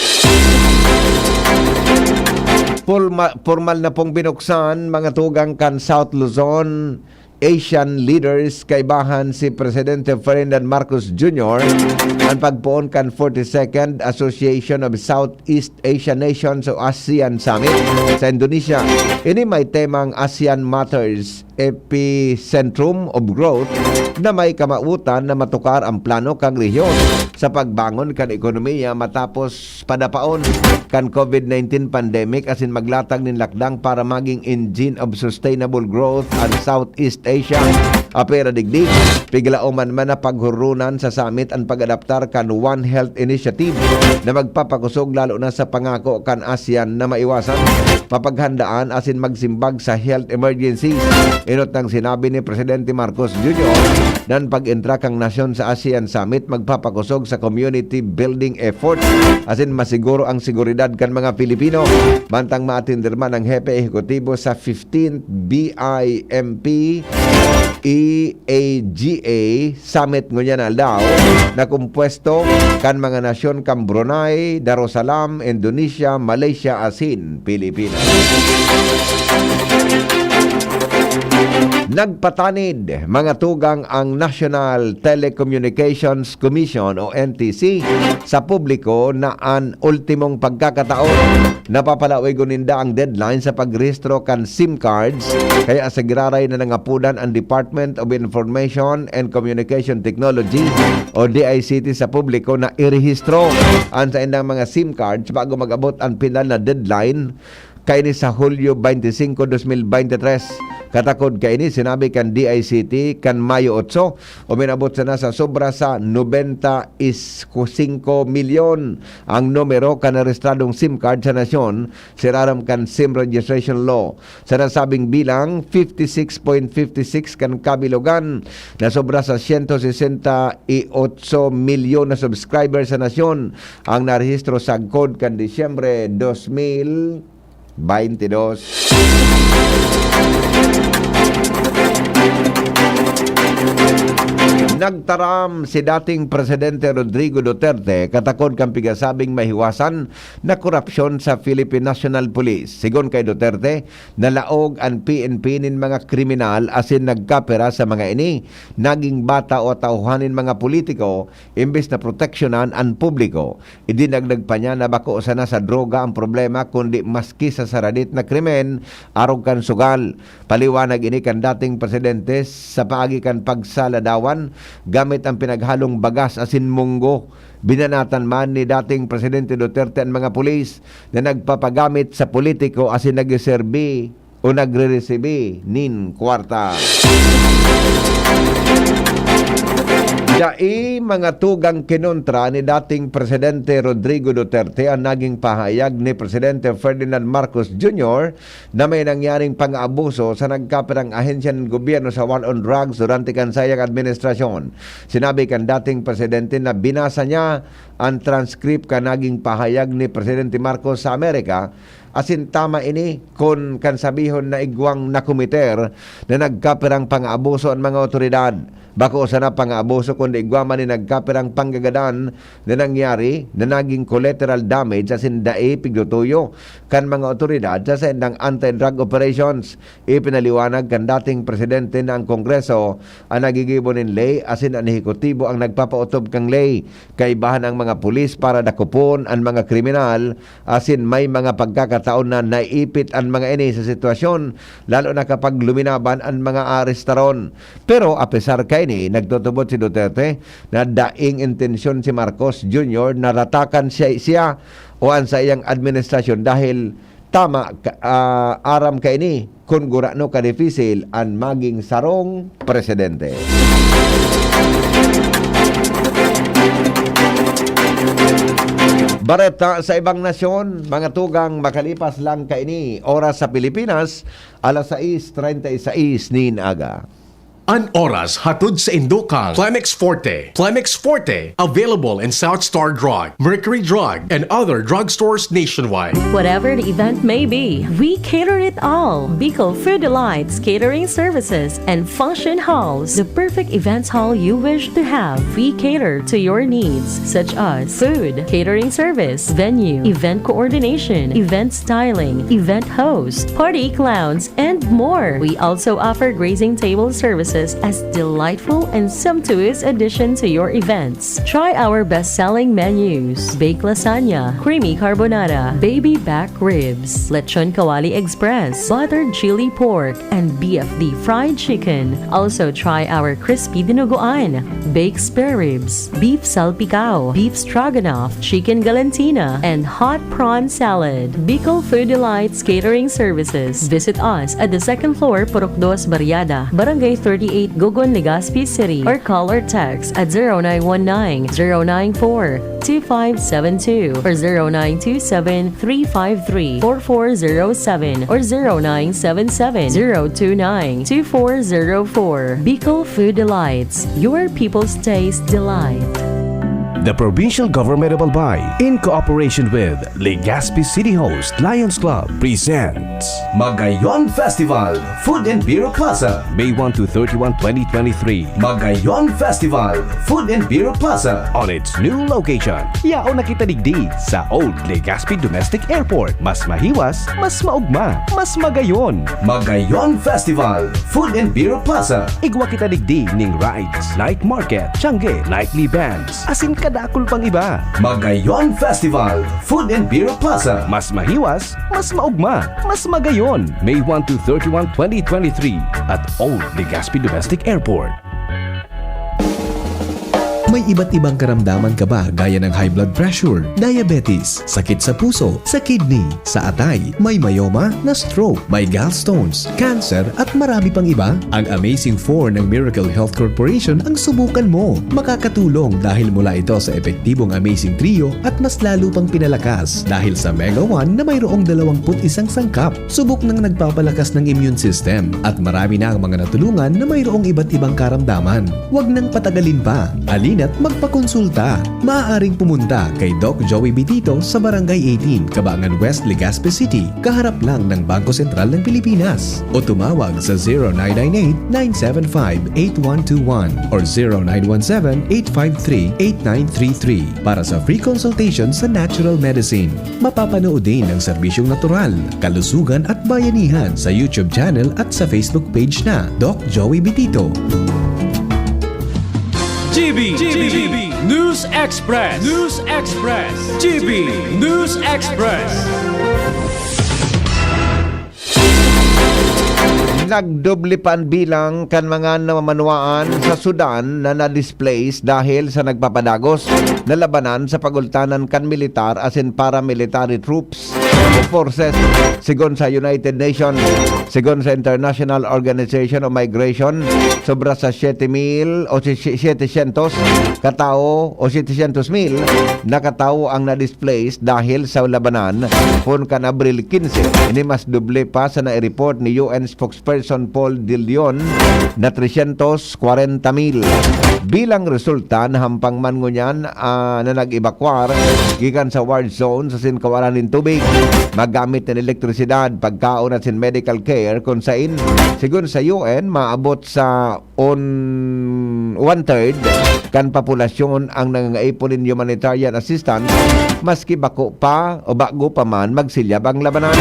Formal na pong binuksan mga tugang kan South Luzon Asian leaders kaibahan si Presidente Ferdinand Marcos Jr. ang pagpuon kan 42nd Association of Southeast Asian Nations o ASEAN Summit sa Indonesia. Ini may temang ASEAN Matters, Epicentrum of Growth na may kamautan na matukar ang plano kang rehiyon sa pagbangon kan ekonomiya matapos padapaon kan COVID-19 pandemic asin maglatag nin lakdang para maging engine of sustainable growth ang Southeast Asia. Apera digdig, piglauman man na paghurunan sa summit ang pag-adaptar kan One Health Initiative na magpapakusog lalo na sa pangako kan ASEAN na maiwasan, mapaghandaan asin magsimbag sa health emergency. Inot ng sinabi ni Presidente Marcos Jr. nan pag-entra kang nasyon sa ASEAN Summit magpapakusog sa community building effort asin masiguro ang seguridad kan mga Pilipino. Bantang maatindirman ang Hepe Ehekutibo sa 15th BIMP EAGA Summit ngunyan aldaw na kumpuesto kan mga nasyon kan Brunei, Darussalam, Indonesia, Malaysia asin Pilipinas. Nagpatanid mga tugang ang National Telecommunications Commission o NTC sa publiko na ang ultimong pagkakataon napapalawig uninda ang deadline sa pagrehistro kan SIM cards kaya asagiraray na nangapudan ang Department of Information and Communication Technology o DICT sa publiko na irehistro ang sa indang mga SIM cards bago mag-abot ang pinal na deadline kaini sa Hulyo 25, 2023. Katakod kaini sinabi kan DICT kan Mayo 8 uminabot sana sa sobra sa 95 milyon ang numero kan arestadong SIM card sa nasyon siraram kan SIM registration law. Sa nasabing bilang 56.56 kan kabilogan na sobra sa 168 milyon na subscriber sa nasyon ang narehistro sa code kan Disyembre 2022. Nagtaram si dating Presidente Rodrigo Duterte katakod kang pigasabing mahiwasan na korupsyon sa Philippine National Police. Sigon kay Duterte, nalaog ang PNP nin mga kriminal asin nagkapera sa mga ini, naging bata o tauhanin mga politiko imbes na proteksyonan ang publiko. Idinagdag pa niya na bako sana sa droga ang problema kundi maski sa saradit na krimen arog kan sugal. Paliwanag ini kan dating Presidente sa paagi kan pagsaladawan gamit ang pinaghalong bagas asin munggo. Binanatan man ni dating Presidente Duterte ang mga pulis na nagpapagamit sa politiko asin nagserbi o nagre-resibi nin kwarta. Dai mga tugang kinontra ni dating Presidente Rodrigo Duterte ang naging pahayag ni Presidente Ferdinand Marcos Jr. na may nangyaring pang-abuso sa nagkaperang ahensya ng gobyerno sa war on drugs durante kansayang administrasyon. Sinabi kan dating Presidente na binasa niya ang transcript kan naging pahayag ni Presidente Marcos sa Amerika asin tama ini kung kansabihon na igwang na komiter na nagkaperang pang-abuso ang mga otoridad. Bako sana pang-abuso kundi igwaman ni nagkaperang panggagadan na nangyari na naging collateral damage asin dae pigdutuyo kan mga otoridad sa sendang anti-drug operations. Ipinaliwanag kan dating Presidente na ang Kongreso ang nagigibon nin lay asin ang ehekutibo ang nagpapautob kang lay kay bahan ang mga pulis para dakupon ang mga kriminal asin may mga pagkakataon na naipit ang mga ini sa sitwasyon lalo na kapag luminaban ang mga arestaron. Pero apesar kay nagtutubot si Duterte na daing intensyon si Marcos Jr. na ratakan siya o ang sa iyang administrasyon dahil tama aram kay ni kung gurano ka difficile ang maging sarong presidente. Bareta sa ibang nasyon, mga tugang makalipas lang kaini oras sa Pilipinas, alas 6:36 nin aga. An oras hatod sa Indocang Climex Forte. Climex Forte, available in South Star Drug, Mercury Drug, and other drugstores nationwide. Whatever the event may be, we cater it all. Bicol Food Delights Catering Services and Function Halls, the perfect events hall you wish to have. We cater to your needs, such as food, catering service, venue, event coordination, event styling, event host, party clowns, and more. We also offer grazing table services as delightful and sumptuous addition to your events. Try our best-selling menus: baked lasagna, creamy carbonara, baby back ribs, lechon kawali express, buttered chili pork, and BFD fried chicken. Also try our crispy dinuguan, baked spare ribs, beef salpicao, beef stroganoff, chicken galantina, and hot prawn salad. Bicol Food Delights Catering Services. Visit us at the second floor, Purok 2, Barriada, Barangay 38, Gogon, Legazpi City, or call or text at 0919-094-2572 or 0927-353-4407 or 0977-029-2404. Bicol Food Delights, your people's taste delight. The Provincial Government of Albay, in cooperation with Legazpi City Host Lions Club, presents Magayon Festival Food and Beer Plaza, May 1 to 31, 2023. Magayon Festival Food and Beer Plaza on its new location. Yao nakita digdi sa Old Legazpi Domestic Airport. Mas mahiwas, mas maugma, mas magayon. Magayon Festival Food and Beer Plaza. Igwa kita digdi ning rides, night market, Tiangge, nightly bands, asin kadakol pang iba. Magayon Festival Food and Beer Plaza. Mas mahiwas, mas maugma, mas magayon. May 1 to 31, 2023 at Old Legazpi Domestic Airport. May iba't ibang karamdaman ka ba gaya ng high blood pressure, diabetes, sakit sa puso, sa kidney, sa atay, may myoma, na stroke, may gallstones, cancer at marami pang iba? Ang Amazing 4 ng Miracle Health Corporation ang subukan mo. Makakatulong dahil mula ito sa epektibong Amazing Trio at mas lalo pang pinalakas dahil sa Mega 1 na mayroong 21 sangkap. Subok ng nagpapalakas ng immune system at marami na ang mga natulungan na mayroong iba't ibang karamdaman. Huwag nang patagalin pa. Alina't magpakonsulta. Maaaring pumunta kay Doc Joey Bitito sa Barangay 18, Cabangan West, Legazpi City, kaharap lang ng Bangko Sentral ng Pilipinas. O tumawag sa 0998-975-8121 or 0917-853-8933 para sa free consultation sa natural medicine. Mapapanood din ang serbisyong natural, kalusugan at bayanihan sa YouTube channel at sa Facebook page na Doc Joey Bitito. GB News Express. GB News Express. Nagdoble pa ang bilang kan mga namamanwaan sa Sudan na na-displace dahil sa nagpapadagos na labanan sa pagultanan kan militar as in paramilitary troops o forces. Sigon sa United Nations, sigon sa International Organization of Migration, sobra sa 7,000 o 700 katao o 700,000 na katao ang na-displace dahil sa labanan kung kan Abril 15. Ini mas doble pa sa na-report ni UN spokesperson Paul De Leon na 340,000. Bilang resulta, nahampang man ngunyan na nag-evacuar gikan sa war zone sa sinkawalan ng tubig, magamit ng elektrisidad, pagkaon at sin medical care kung sain. Sigun sa UN, maabot sa 1/3 kan populasyon ang nangangaipon ng humanitarian assistance maski bako pa o bago pa man magsilyab ang labanan.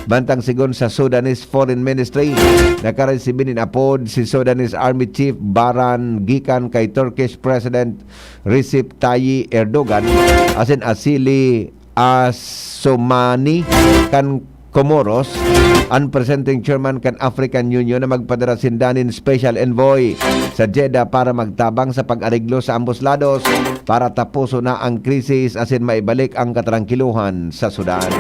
Bantang sigon sa Sudanese Foreign Ministry, nakaresibin in apod si Sudanese Army Chief Baran gikan kay Turkish President Recep Tayyip Erdogan asin asili Asomani kan Comoros, ang presenting chairman kan African Union na magpadara sindanin special envoy sa Jeddah para magtabang sa pag-ariglo sa ambos lados para tapuso na ang krisis asin maibalik ang katrangkiluhan sa Sudan.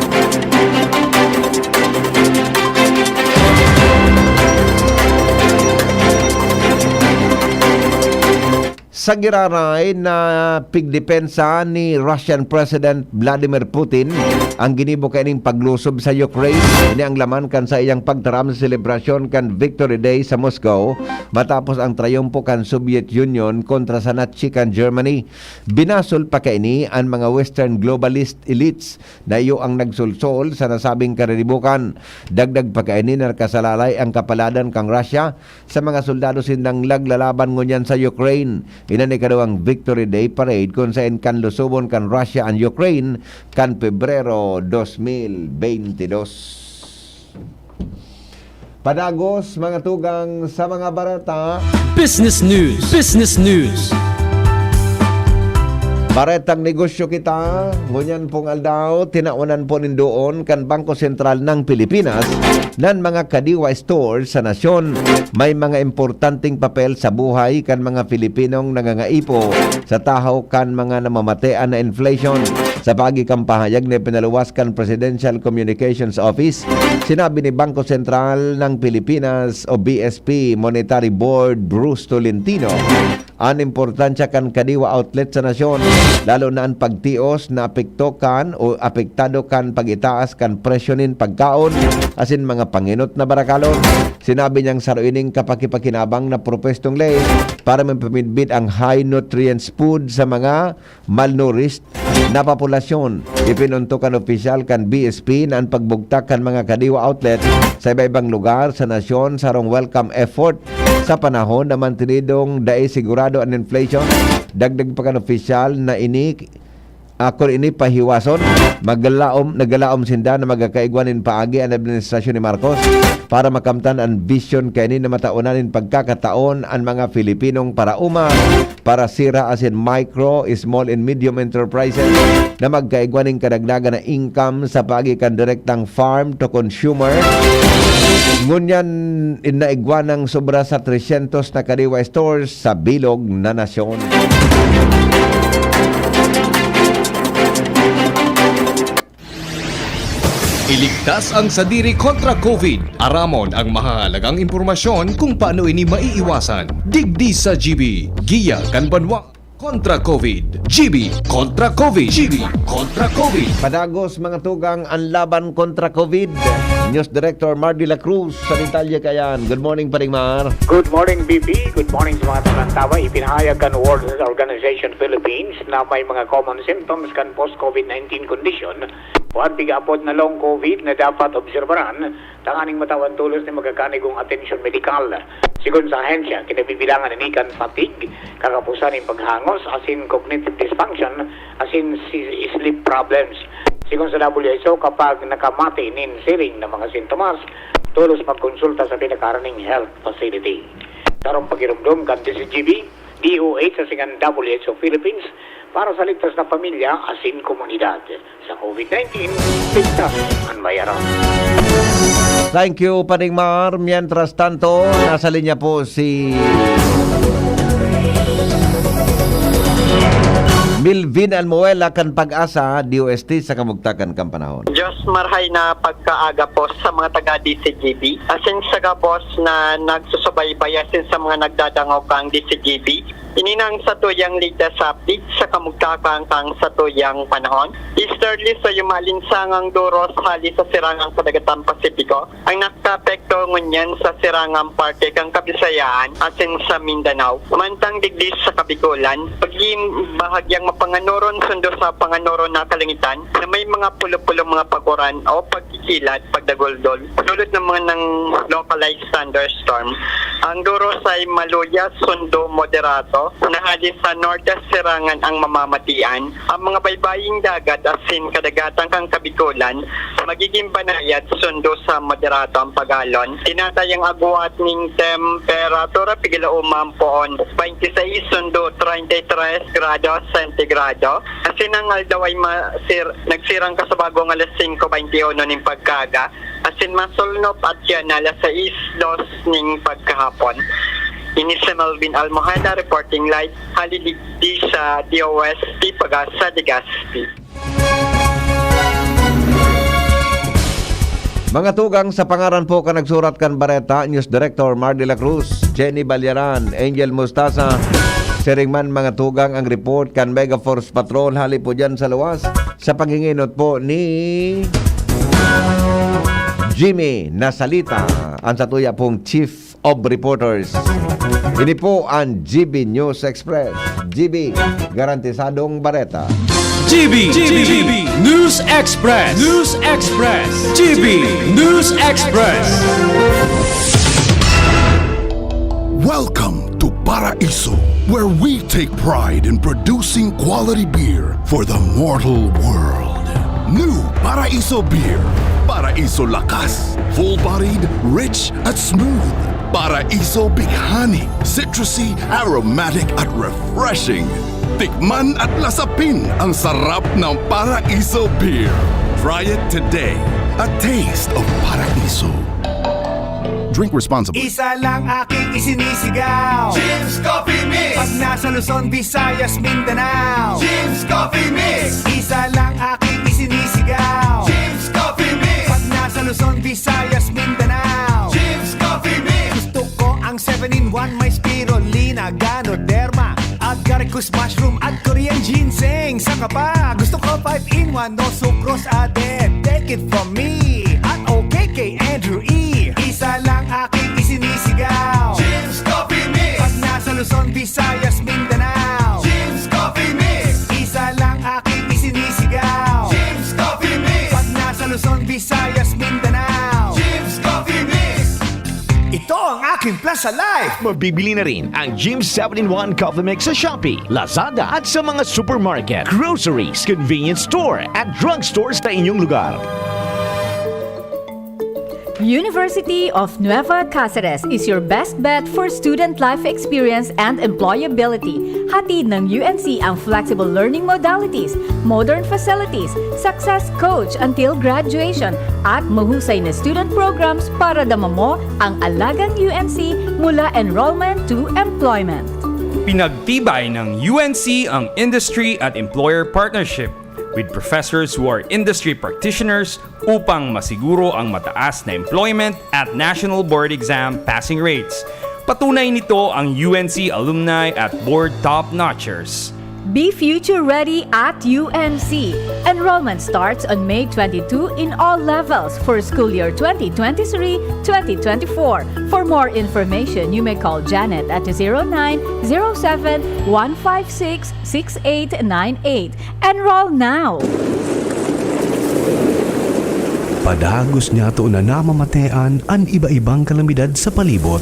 Sa giraray na pigdepensa ni Russian President Vladimir Putin ang ginibo kaning paglusob sa Ukraine. Ini ang laman kan sa iyang pagtaram sa selebrasyon kan Victory Day sa Moscow matapos ang trayumpo kan Soviet Union kontra sa Nazi kan Germany. Binasol pa kaini ang mga Western globalist elites na iyo ang nagsulsol sa nasabing karinibukan. Dagdag pa kaini na kasalalay ang kapaladan kang Russia sa mga soldado sindang laglalaban ngunyan sa Ukraine. Inan ikadawang Victory Day Parade kung saan kan lusubon kan Russia and Ukraine kan Pebrero 2022. Padagos mga tugang sa mga barata. Business News. Baretang negosyo kita, ngunyan pong aldaw, tinaunan po nindoon kan Bangko Sentral ng Pilipinas nan mga kadiwa stores sa nasyon. May mga importanteng papel sa buhay kan mga Pilipinong nangangaipo sa tahaw kan mga namamatean na inflation. Sa pagikampahayag na pinaluwas kan Presidential Communications Office, sinabi ni Bangko Sentral ng Pilipinas o BSP Monetary Board Bruce Tolentino, ang importansya kan kadiwa outlet sa nasyon, lalo na ang pagtios na apektokan o apektado kan pagitaas kan presyonin pagkaon asin mga panginot na barakalon. Sinabi niyang saruining kapakipakinabang na propestong lay para mapamidbid ang high nutrients food sa mga malnourished na populasyon. Ipinuntukan opisyal kan BSP na ang pagbugtak kan mga kadiwa outlet sa iba-ibang lugar sa nasyon sarong welcome effort sa panahon na mantinidong dai sigurado ang inflation. Dagdag pa kan opisyal na kung ini pahiwason, nagalaom sinda na magkakaigwanin paagi ang administrasyon ni Marcos para makamtan ang vision kainin na mataunanin pagkakataon ang mga Filipinong parauma para sira asin micro, small and medium enterprises na magkaigwaning kadagdagan na income sa pagikan direktang farm to consumer. Ngunyan inaigwanang sobra sa 300 na kadiwa stores sa bilog na nasyon. Iligtas ang sadiri kontra COVID. Aramon ang mahalagang impormasyon kung paano ini maiiwasan. Digdi sa GB. Giya kan banwa kontra COVID. GB kontra COVID. GB kontra COVID. Padagos mga tugang ang laban kontra COVID. News Director Mar de la Cruz sa Italia kayan. Good morning, Paring Mar. Good morning, BP. Good morning sa mga talantawa. Ipinahayag kan World Health Organization Philippines na may mga common symptoms kan post-COVID-19 condition. Buhat bigapod na long COVID na dapat obserbaran, tanganing matawan tulos ni magkakanigong atensyon medikal. Sigon sa ahensya, kinabibilangan ni kan fatigue, kakapusan ng paghangos, asin cognitive dysfunction, asin sleep problems. Sigon sa WHO, kapag nakamati nin siring ng mga sintomas, tulos magkonsulta sa pinakaraning health facility. Tarong pagirumdum kan DCGB, DOH sa singan WHO Philippines para sa ligtas na pamilya asin komunidad. Sa COVID-19, ligtas ang bayaran. Thank you, Paring Mar. Mientras tanto, nasa linya po si Milvin Almuela kan Pag-asa, DOST sa kamugtakan kan panahon. Diyos marhay na pagkaaga po sa mga taga-DCGB. Asin sa gabos na nagsusubaybay asin sa mga nagdadangaw kang DCGB. Ininang sa tuyang ligtas update sa kamugtakan kang sa tuyang panahon. Easterly sa yumalinsangang duros hali sa sirangang Kadagatan Pasipiko. Ang nakapekto ngunyan sa sirangang parte kang Kabisayaan asin sa Mindanao. Mantang digdis sa Kabikulan, paging bahagyang mapanganoron sundo sa panganoron na kalangitan na may mga pulo-pulo mga paguran o pagkikilat, pagdagoldol. Dulot ng mga ng localized thunderstorm. Ang duros ay maluya, sundo, moderato na hali sa northwest sirangan ang mamamatian. Ang mga baybaying dagat asin kadagatang kang Kabikulan magiging banayat sundo sa moderato ang pagalon. Tinatayang agwat ning temperatura pigila umampoon 26 sundo 33 grado sentigrado. Asin ang aldaw ay nagsirang kasabagong alas 5:21 ning pagkaga. Asin masulnop at yan alas 6:02 ning pagkahapon. Ini si Melvin Almohada reporting live haliligdi sa DOST Pag-asa Legazpi. Mga tugang sa pangaran po ka nagsurat kan Bareta, News Director Mar de la Cruz, Jenny Balyaran, Angel Mustasa, Seringman mga tugang ang report kan Mega Force Patrol hali po dyan sa luwas sa paghinginot po ni Jimmy Nasalita, ang satuya pong Chief of Reporters. Ini po ang GB News Express. GB, garantisadong Bareta. GB News Express. News Express. GB News Express. Welcome to Paraiso, where we take pride in producing quality beer for the mortal world. New Paraiso beer. Paraiso Lakas. Full-bodied, rich at smooth. Paraiso Bighani. Citrusy, aromatic at refreshing. Tikman at lasapin ang sarap ng Paraiso beer. Try it today. A taste of Paraiso. Drink responsibly. Isa lang aking isinisigaw, Jim's Coffee Mix. Pag nasa Luzon, Visayas, Mindanao, Jim's Coffee Mix. Isa lang aking isinisigaw, Jim's Coffee Mix. Pag nasa Luzon, Visayas, Mindanao, Jim's Coffee Mix. Gusto ko ang 7-in-1, may spirulina, ganoderma, at garicus mushroom at Korean ginseng. Saka pa, gusto ko 5-in-1, no sucrose added. Take it from me at OKK Andrew E. Isa lang aking isinisigaw, Jim's Coffee Mix. Pag nasa Luzon, Visayas, Mindanao, Jim's Coffee Mix. Isa lang aking isinisigaw, Jim's Coffee Mix. Pag nasa Luzon, Visayas, Mindanao, Jim's Coffee Mix. Ito ang aking plan sa life. Mabibili na rin ang Jim's 7-in-1 Coffee Mix sa Shopee, Lazada at sa mga supermarket, groceries, convenience store at drugstores sa inyong lugar. University of Nueva Cáceres is your best bet for student life experience and employability. Hatid ng UNC ang flexible learning modalities, modern facilities, success coach until graduation, at mahusay na student programs para dama mo ang alagang UNC mula enrollment to employment. Pinagtibay ng UNC ang industry at employer partnership. with professors who are industry practitioners upang masiguro ang mataas na employment at national board exam passing rates. Patunay nito ang UNC alumni at board top-notchers. Be future ready at UNC. Enrollment starts on May 22 in all levels for school year 2023-2024. For more information, you may call Janet at 0907-156-6898. Enroll now! Padagos niya to na namamatean ang iba-ibang kalamidad sa palibot.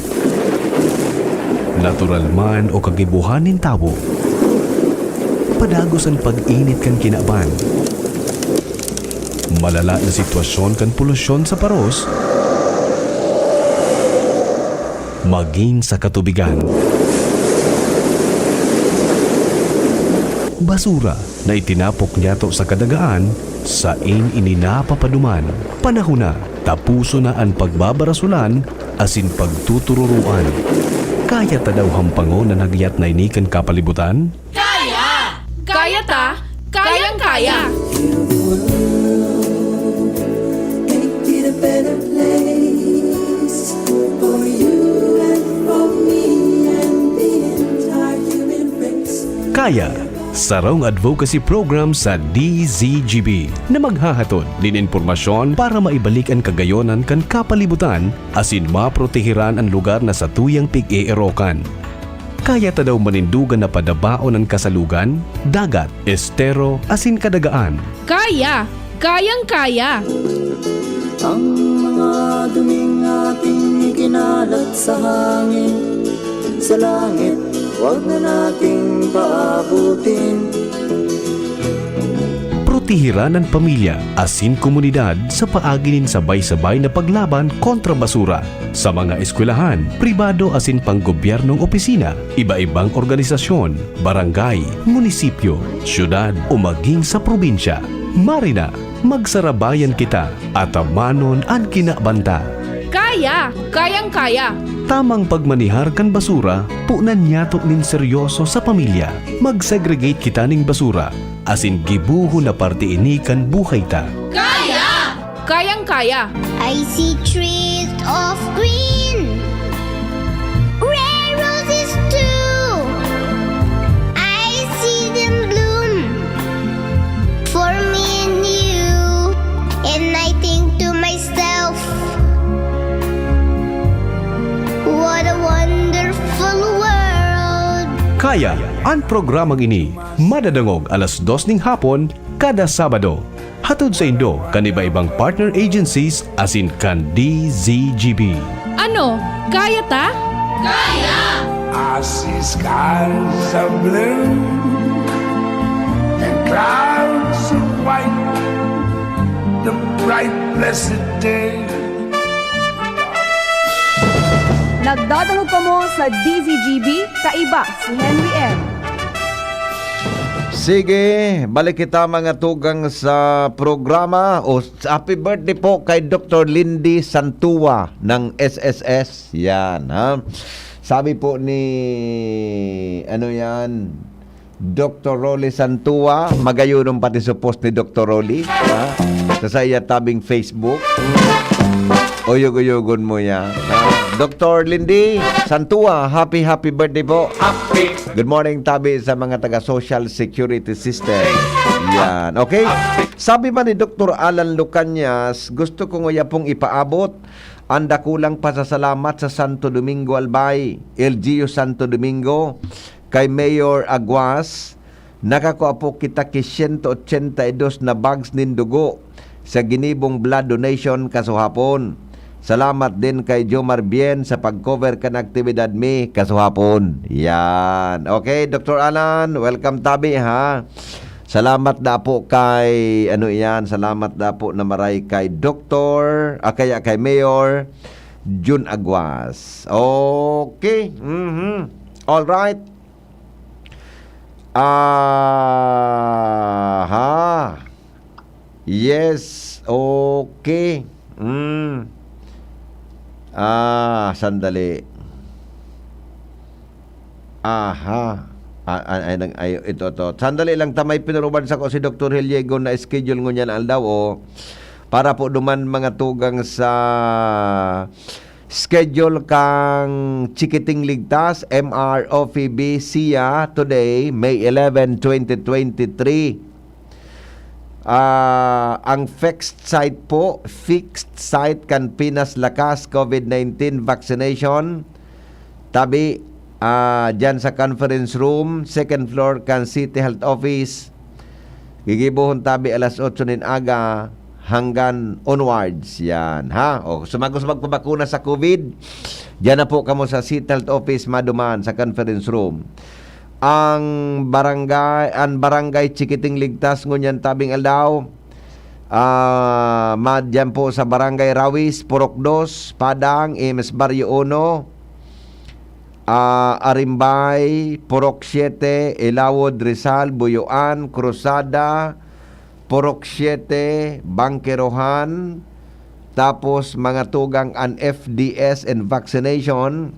Natural man o kagibuhanin tao. Padagos ang pag-init kan kinaban. Malala na sitwasyon kan polusyon sa paros. Maging sa katubigan. Basura na itinapok niya to sa kadagaan, sa ininapapaduman. Panahon na, tapuso na ang pagbabarasulan, asin pagtutururuan. Kaya ta daw hampango na nagyat na inikan kapalibutan? Kaya ta, kayang-kaya. Make it a better place for you and for me and the entire human race. Kaya, sarong advocacy program sa DZGB na maghahatod din impormasyon para maibalik ang kagayonan kan kapalibutan asin maprotehiran ang lugar na sa tuyang pig-eerokan. Kaya ta daw manindugan na padabaon ng kasalugan, dagat, estero, asin kadagaan. Kaya, kayang-kaya. Ang mga duming ating ikinalat sa hangin, sa langit, huwag na nating paabutin. Protehiran ang pamilya, asin komunidad sa paaginin sabay-sabay na paglaban kontra basura. Sa mga eskwelahan, pribado asin panggobyernong opisina, iba-ibang organisasyon, barangay, munisipyo, syudad o maging sa probinsya. Marina, magsarabayan kita at amanon ang kinabanta. Kaya, kayang-kaya. Tamang pagmanihar kan basura, punan niyato nin seryoso sa pamilya. Mag-segregate kita ning basura, asin gibuho na parte ini kan buhay ta. Kaya, kayang-kaya. I see trees of green, red roses too. I see them bloom for me and you, and I think to myself, what a wonderful world. Kaya, ang programang ini, madadangog alas 2 ning hapon, kada Sabado. Hatod sa Indo, kaniba-ibang partner agencies asin kan DZGB. Ano, kaya ta? Kaya! I see skies of blue and clouds of white, the bright blessed day. Nagdadalog ka mo sa DZGB, kaiba si Henry M. Sige, balik kita mga tugang sa programa. Happy birthday po kay Dr. Lindy Santua ng SSS. Yan, ha? Sabi po ni, Dr. Rolly Santua, magayunong pati sa post ni Dr. Rolly, ha? Sa iya tabing Facebook. Uyog-uyogon mo yan. Dr. Lindy Santua, happy birthday po. Happy. Good morning, tabi sa mga taga Social Security System. Yan, okay? Sabi ba ni Dr. Alan Lucanyas, gusto ko nguya pong ipaabot ang dakulang pasasalamat sa Santo Domingo Albay, LGU Santo Domingo, kay Mayor Aguas. Nakakuha po kita ki 182 na bags nin dugo sa ginibong blood donation kasuhapon. Salamat din kay Jomar Bien sa pag-cover kan aktibidad mi kasuhapon. Yan. Okay, Dr. Alan, welcome tabi ha. Salamat da po kay salamat da po na maray kay kay Mayor Jun Aguas. Okay. All right. Yes. Okay. Sandali. Ito to. Sandali lang tamay pinuruban sa ko si Dr. Heliego na schedule ngunyan aldaw para po duman mga tugang sa schedule kang Chikiting Ligtas MROFB SIA today May 11, 2023. Ang fixed site kan Pinas Lakas COVID-19 vaccination tabi dyan sa conference room, second floor kan City Health Office. Gigibuhon tabi alas 8 nin aga hanggang onwards. Yan, ha? O, sumagos magpabakuna sa COVID, dyan na po kamo sa City Health Office maduman sa conference room. Ang barangay Chikiting Ligtas ngunyan tabing aldaw, dyan po sa barangay Rawis, Purok 2, Padang, Imes Barrio 1, Arimbay, Purok 7, Ilawod, Rizal, Buyuan, Cruzada, Purok 7, Bangkerohan, tapos mga tugang an FDS and vaccination,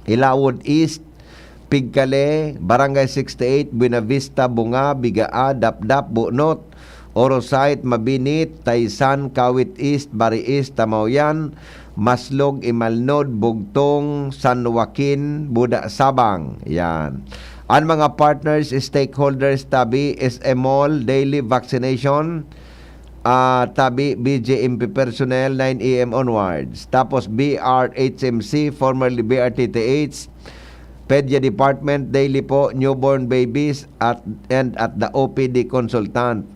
Ilawod East, Pigkale, Barangay 68, Buena Vista, Bunga, Bigaa, Dapdap, Bunot, Orosite, Mabinit, Taysan, Kawit East, Bari East, Tamauyan, Maslog, Imalnod, Bugtong, San Joaquin, Buda, Sabang. Yan. Ang mga partners, stakeholders, tabi, SMOL, daily vaccination, tabi, BJMP personnel, 9 a.m. onwards. Tapos BRHMC, formerly BRTTH, Pedia Department, daily po, newborn babies, and at the OPD consultant.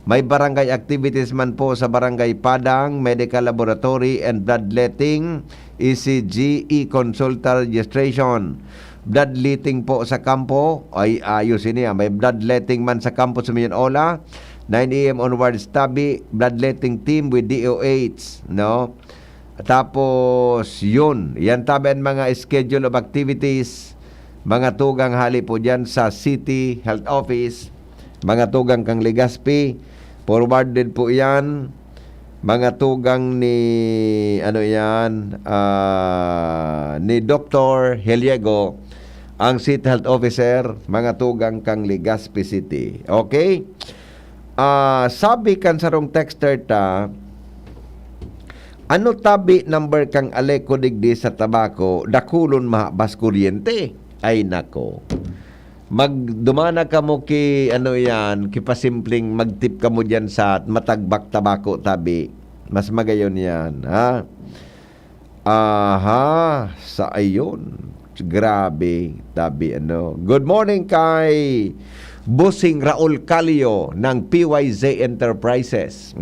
May barangay activities man po sa Barangay Padang, Medical Laboratory and Bloodletting, ECG, e-consulta registration. Bloodletting po sa kampo, ay ayusin niya. May bloodletting man sa kampo sa Minola, 9 a.m. onwards tabi, bloodletting team with DOH, no? Tapos, yan tabi ang mga schedule of activities, mga tugang hali po dyan sa City Health Office, mga tugang kang Legazpi, forwarded po yan, mga tugang ni ni Dr. Heliego, ang City Health Officer, mga tugang kang Legazpi City. Okay? Sabi kan sarong texter ta, ano tabi number kang aleko digdi sa tabako, dakulon mahabas kuryente. Ay nako. Magdumana ka mo ki kipasimpleng magtip ka mo dyan sa matagbak tabako tabi. Mas magayon yan, ha? Sa ayon. Grabe, tabi Good morning kay Busing Raul Calio ng PYZ Enterprises.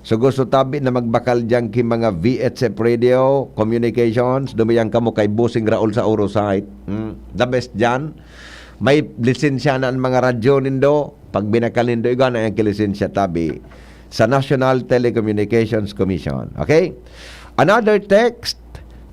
So gusto tabi na magbakal dyan ki mga VHF Radio Communications, dumayang kamo kay Busing Raul sa Orosite. The best dyan. May lisensya na ang mga radyo nindo. Pag binakal nindo, igan ang kilisensya tabi sa National Telecommunications Commission. Okay? Another text,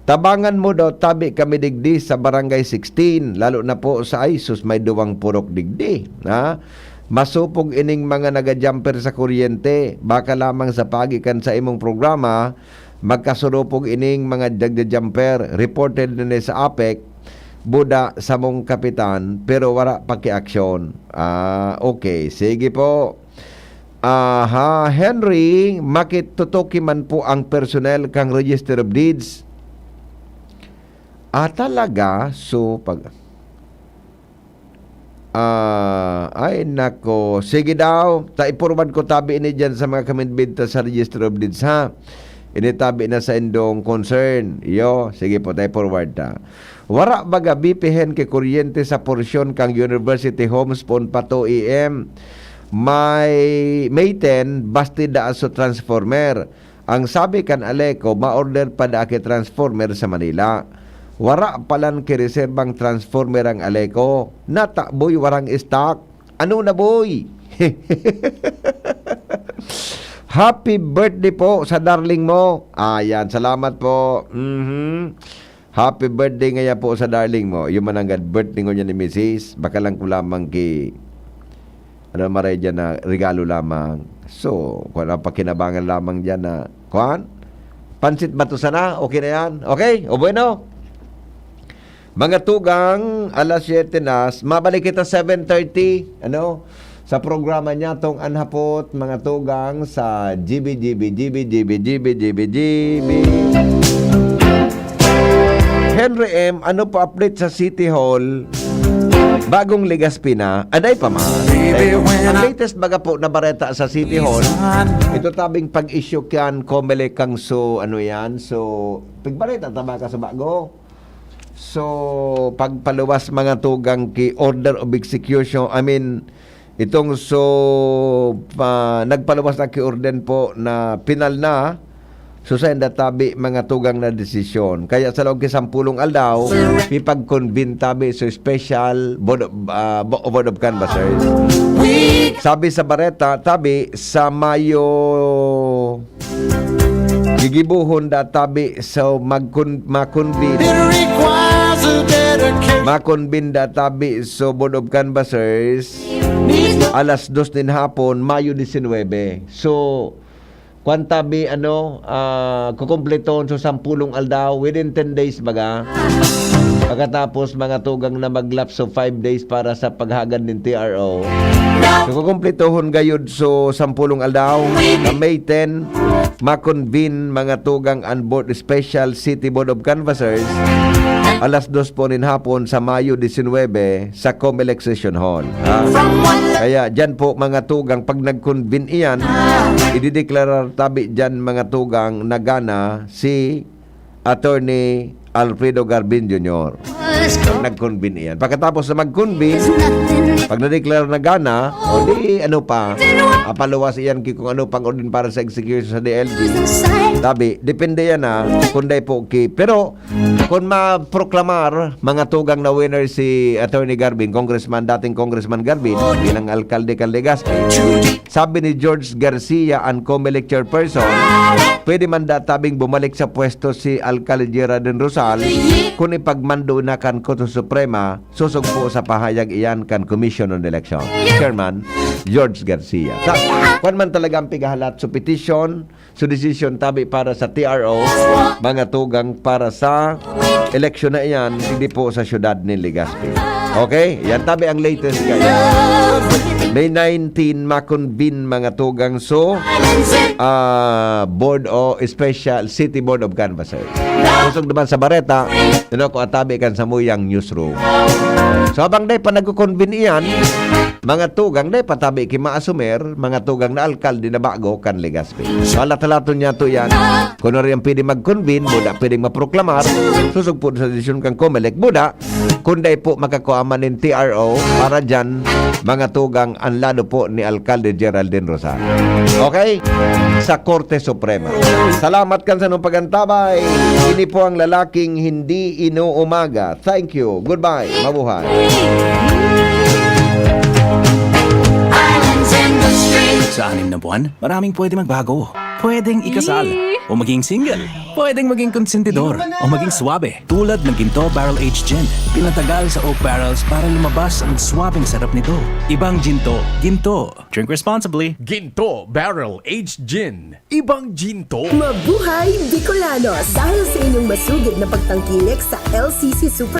tabangan mo daw tabi kami digdi sa Barangay 16, lalo na po sa ISUS may duwang purok digdi. Ha? Masupog ining mga naga-jumper sa kuryente, baka lamang sa pagikan sa imong programa, magkasurupog ining mga jumper, reported na sa APEC, buda sa mong kapitan, pero wala paki-aksyon. Okay, sige po. Henry, makitutuki man po ang personnel kang Register of Deeds. Talaga, so pag... ay nako, sige daw, taipurman ko tabi ini dyan sa mga kaminbinta sa Register of Deeds, ha? Initabi na sa indong concern. Sige po, taipurward ta. Wara baga bipihen kay kuryente sa porsyon kang University Homes pon pato EM. May 10 basti da aso transformer. Ang sabi kan Aleko, ma-order pa da kay transformer sa Manila. Wara palan kay reserbang transformer ang Aleko. Nata boy warang stock. Ano na boy? Happy birthday po sa darling mo. Ayan, salamat po. Happy birthday ngaya po sa darling mo. Yung mananggad birthday ko niya ni Mrs. Baka lang ko lamang maray dyan na regalo lamang. So, kung ano pakinabangan lamang dyan na, pansit ba to sana? Okay na yan? Okay? O bueno? Mga tugang, alas 7 na. Mabalik kita 7:30. Sa programa niya tong anhapot, mga tugang, sa GB. Henry M., ano pa update sa City Hall? Bagong Legazpi na, aday pa man. Ang latest baga po na bareta sa City Hall, ito tabing pag-issue kyan, Comelec kang so, pigbareta tama ka sa bago. So, pagpaluwas mga tugang ki order of execution, itong nagpaluwas na ki order po na pinal na, so sa tabi mga tugang na desisyon. Kaya sa loob kisampulong aldaw, ipag-convene tabi sa special board of canvassers. Sabi sa bareta, tabi sa Mayo gigibuhon da tabi sa makonvene da tabi sa board of canvassers alas 2 din hapon, Mayo 19. So, kwantabi kukumpleton so 10 aldaw within 10 days baga. Pagkatapos mga tugang na maglapse so 5 days para sa paghagad ng TRO. So kukumpletohon gayud so 10 aldaw na May 10 makonvene mga tugang on board special City Board of Canvassers alas 2 po nin hapon sa Mayo 19 sa Comelec Session Hall. Kaya dyan po mga tugang pag nag-convene iyan, idideklarar tabi dyan mga tugang nagana si Attorney Alfredo Garbin Jr. Pag nag-convene iyan. Pagkatapos na mag-convene, pag na-declare na gana, o di paluwas iyan kung ano pang ordin para sa execution sa DLG. Tabi, depende yan kung day po pero kung ma-proklamar mga tugang na winner si Attorney Garbin, dating Congressman Garbin, bilang alkalde Legazpi, sabi ni George Garcia, ang Comelec chairperson, pwede man tabing bumalik sa pwesto si Alcalde Geraldine Rosal kung ipagmando na kan Korte Suprema, susugpo sa pahayag iyan kan Commission on Election. Chairman, George Garcia. Kung man talaga ang pigahalat so petition, so decision tabi para sa TRO, mga tugang para sa election na iyan, hindi po sa syudad ni Legazpi. Okay? Yan tabi ang latest kaya. May 19 makonvene mga tugang board o special City Board of Canvassers. Kusog naman sa bareta, ko atabi kan sa muyang newsroom. So habang day pa nagko-convene iyan, mga tugang day patabi ki maasumer, mga tugang na alkalde na bago kan Legazpi. So alat-alaton niya to yan. Kung rin pwede mag-convene, buda pwedeng maproklamar, susog po sa desisyon kang Comelec, buda, kung day po makakuaman ng TRO para dyan, mga tugang ang lado po ni Alcalde Geraldine Rosal. Okay? Sa Korte Suprema. Salamat kan sa nung pagantabay. Ini po ang lalaking hindi inuumaga. Thank you. Goodbye. Mabuhay. Sa 6 na buwan, maraming pwede magbago. Pwedeng ikasal, o maging single. Pwedeng maging konsentidor, o maging swabe. Tulad ng Ginto Barrel Aged Gin. Pinatagal sa oak barrels para lumabas ang swabing sarap nito. Ibang Ginto. Ginto. Drink responsibly. Ginto Barrel Aged Gin. Ibang Ginto. Mabuhay Bicolanos! Dahil sa inyong masugid na pagtangkilik sa LCC Super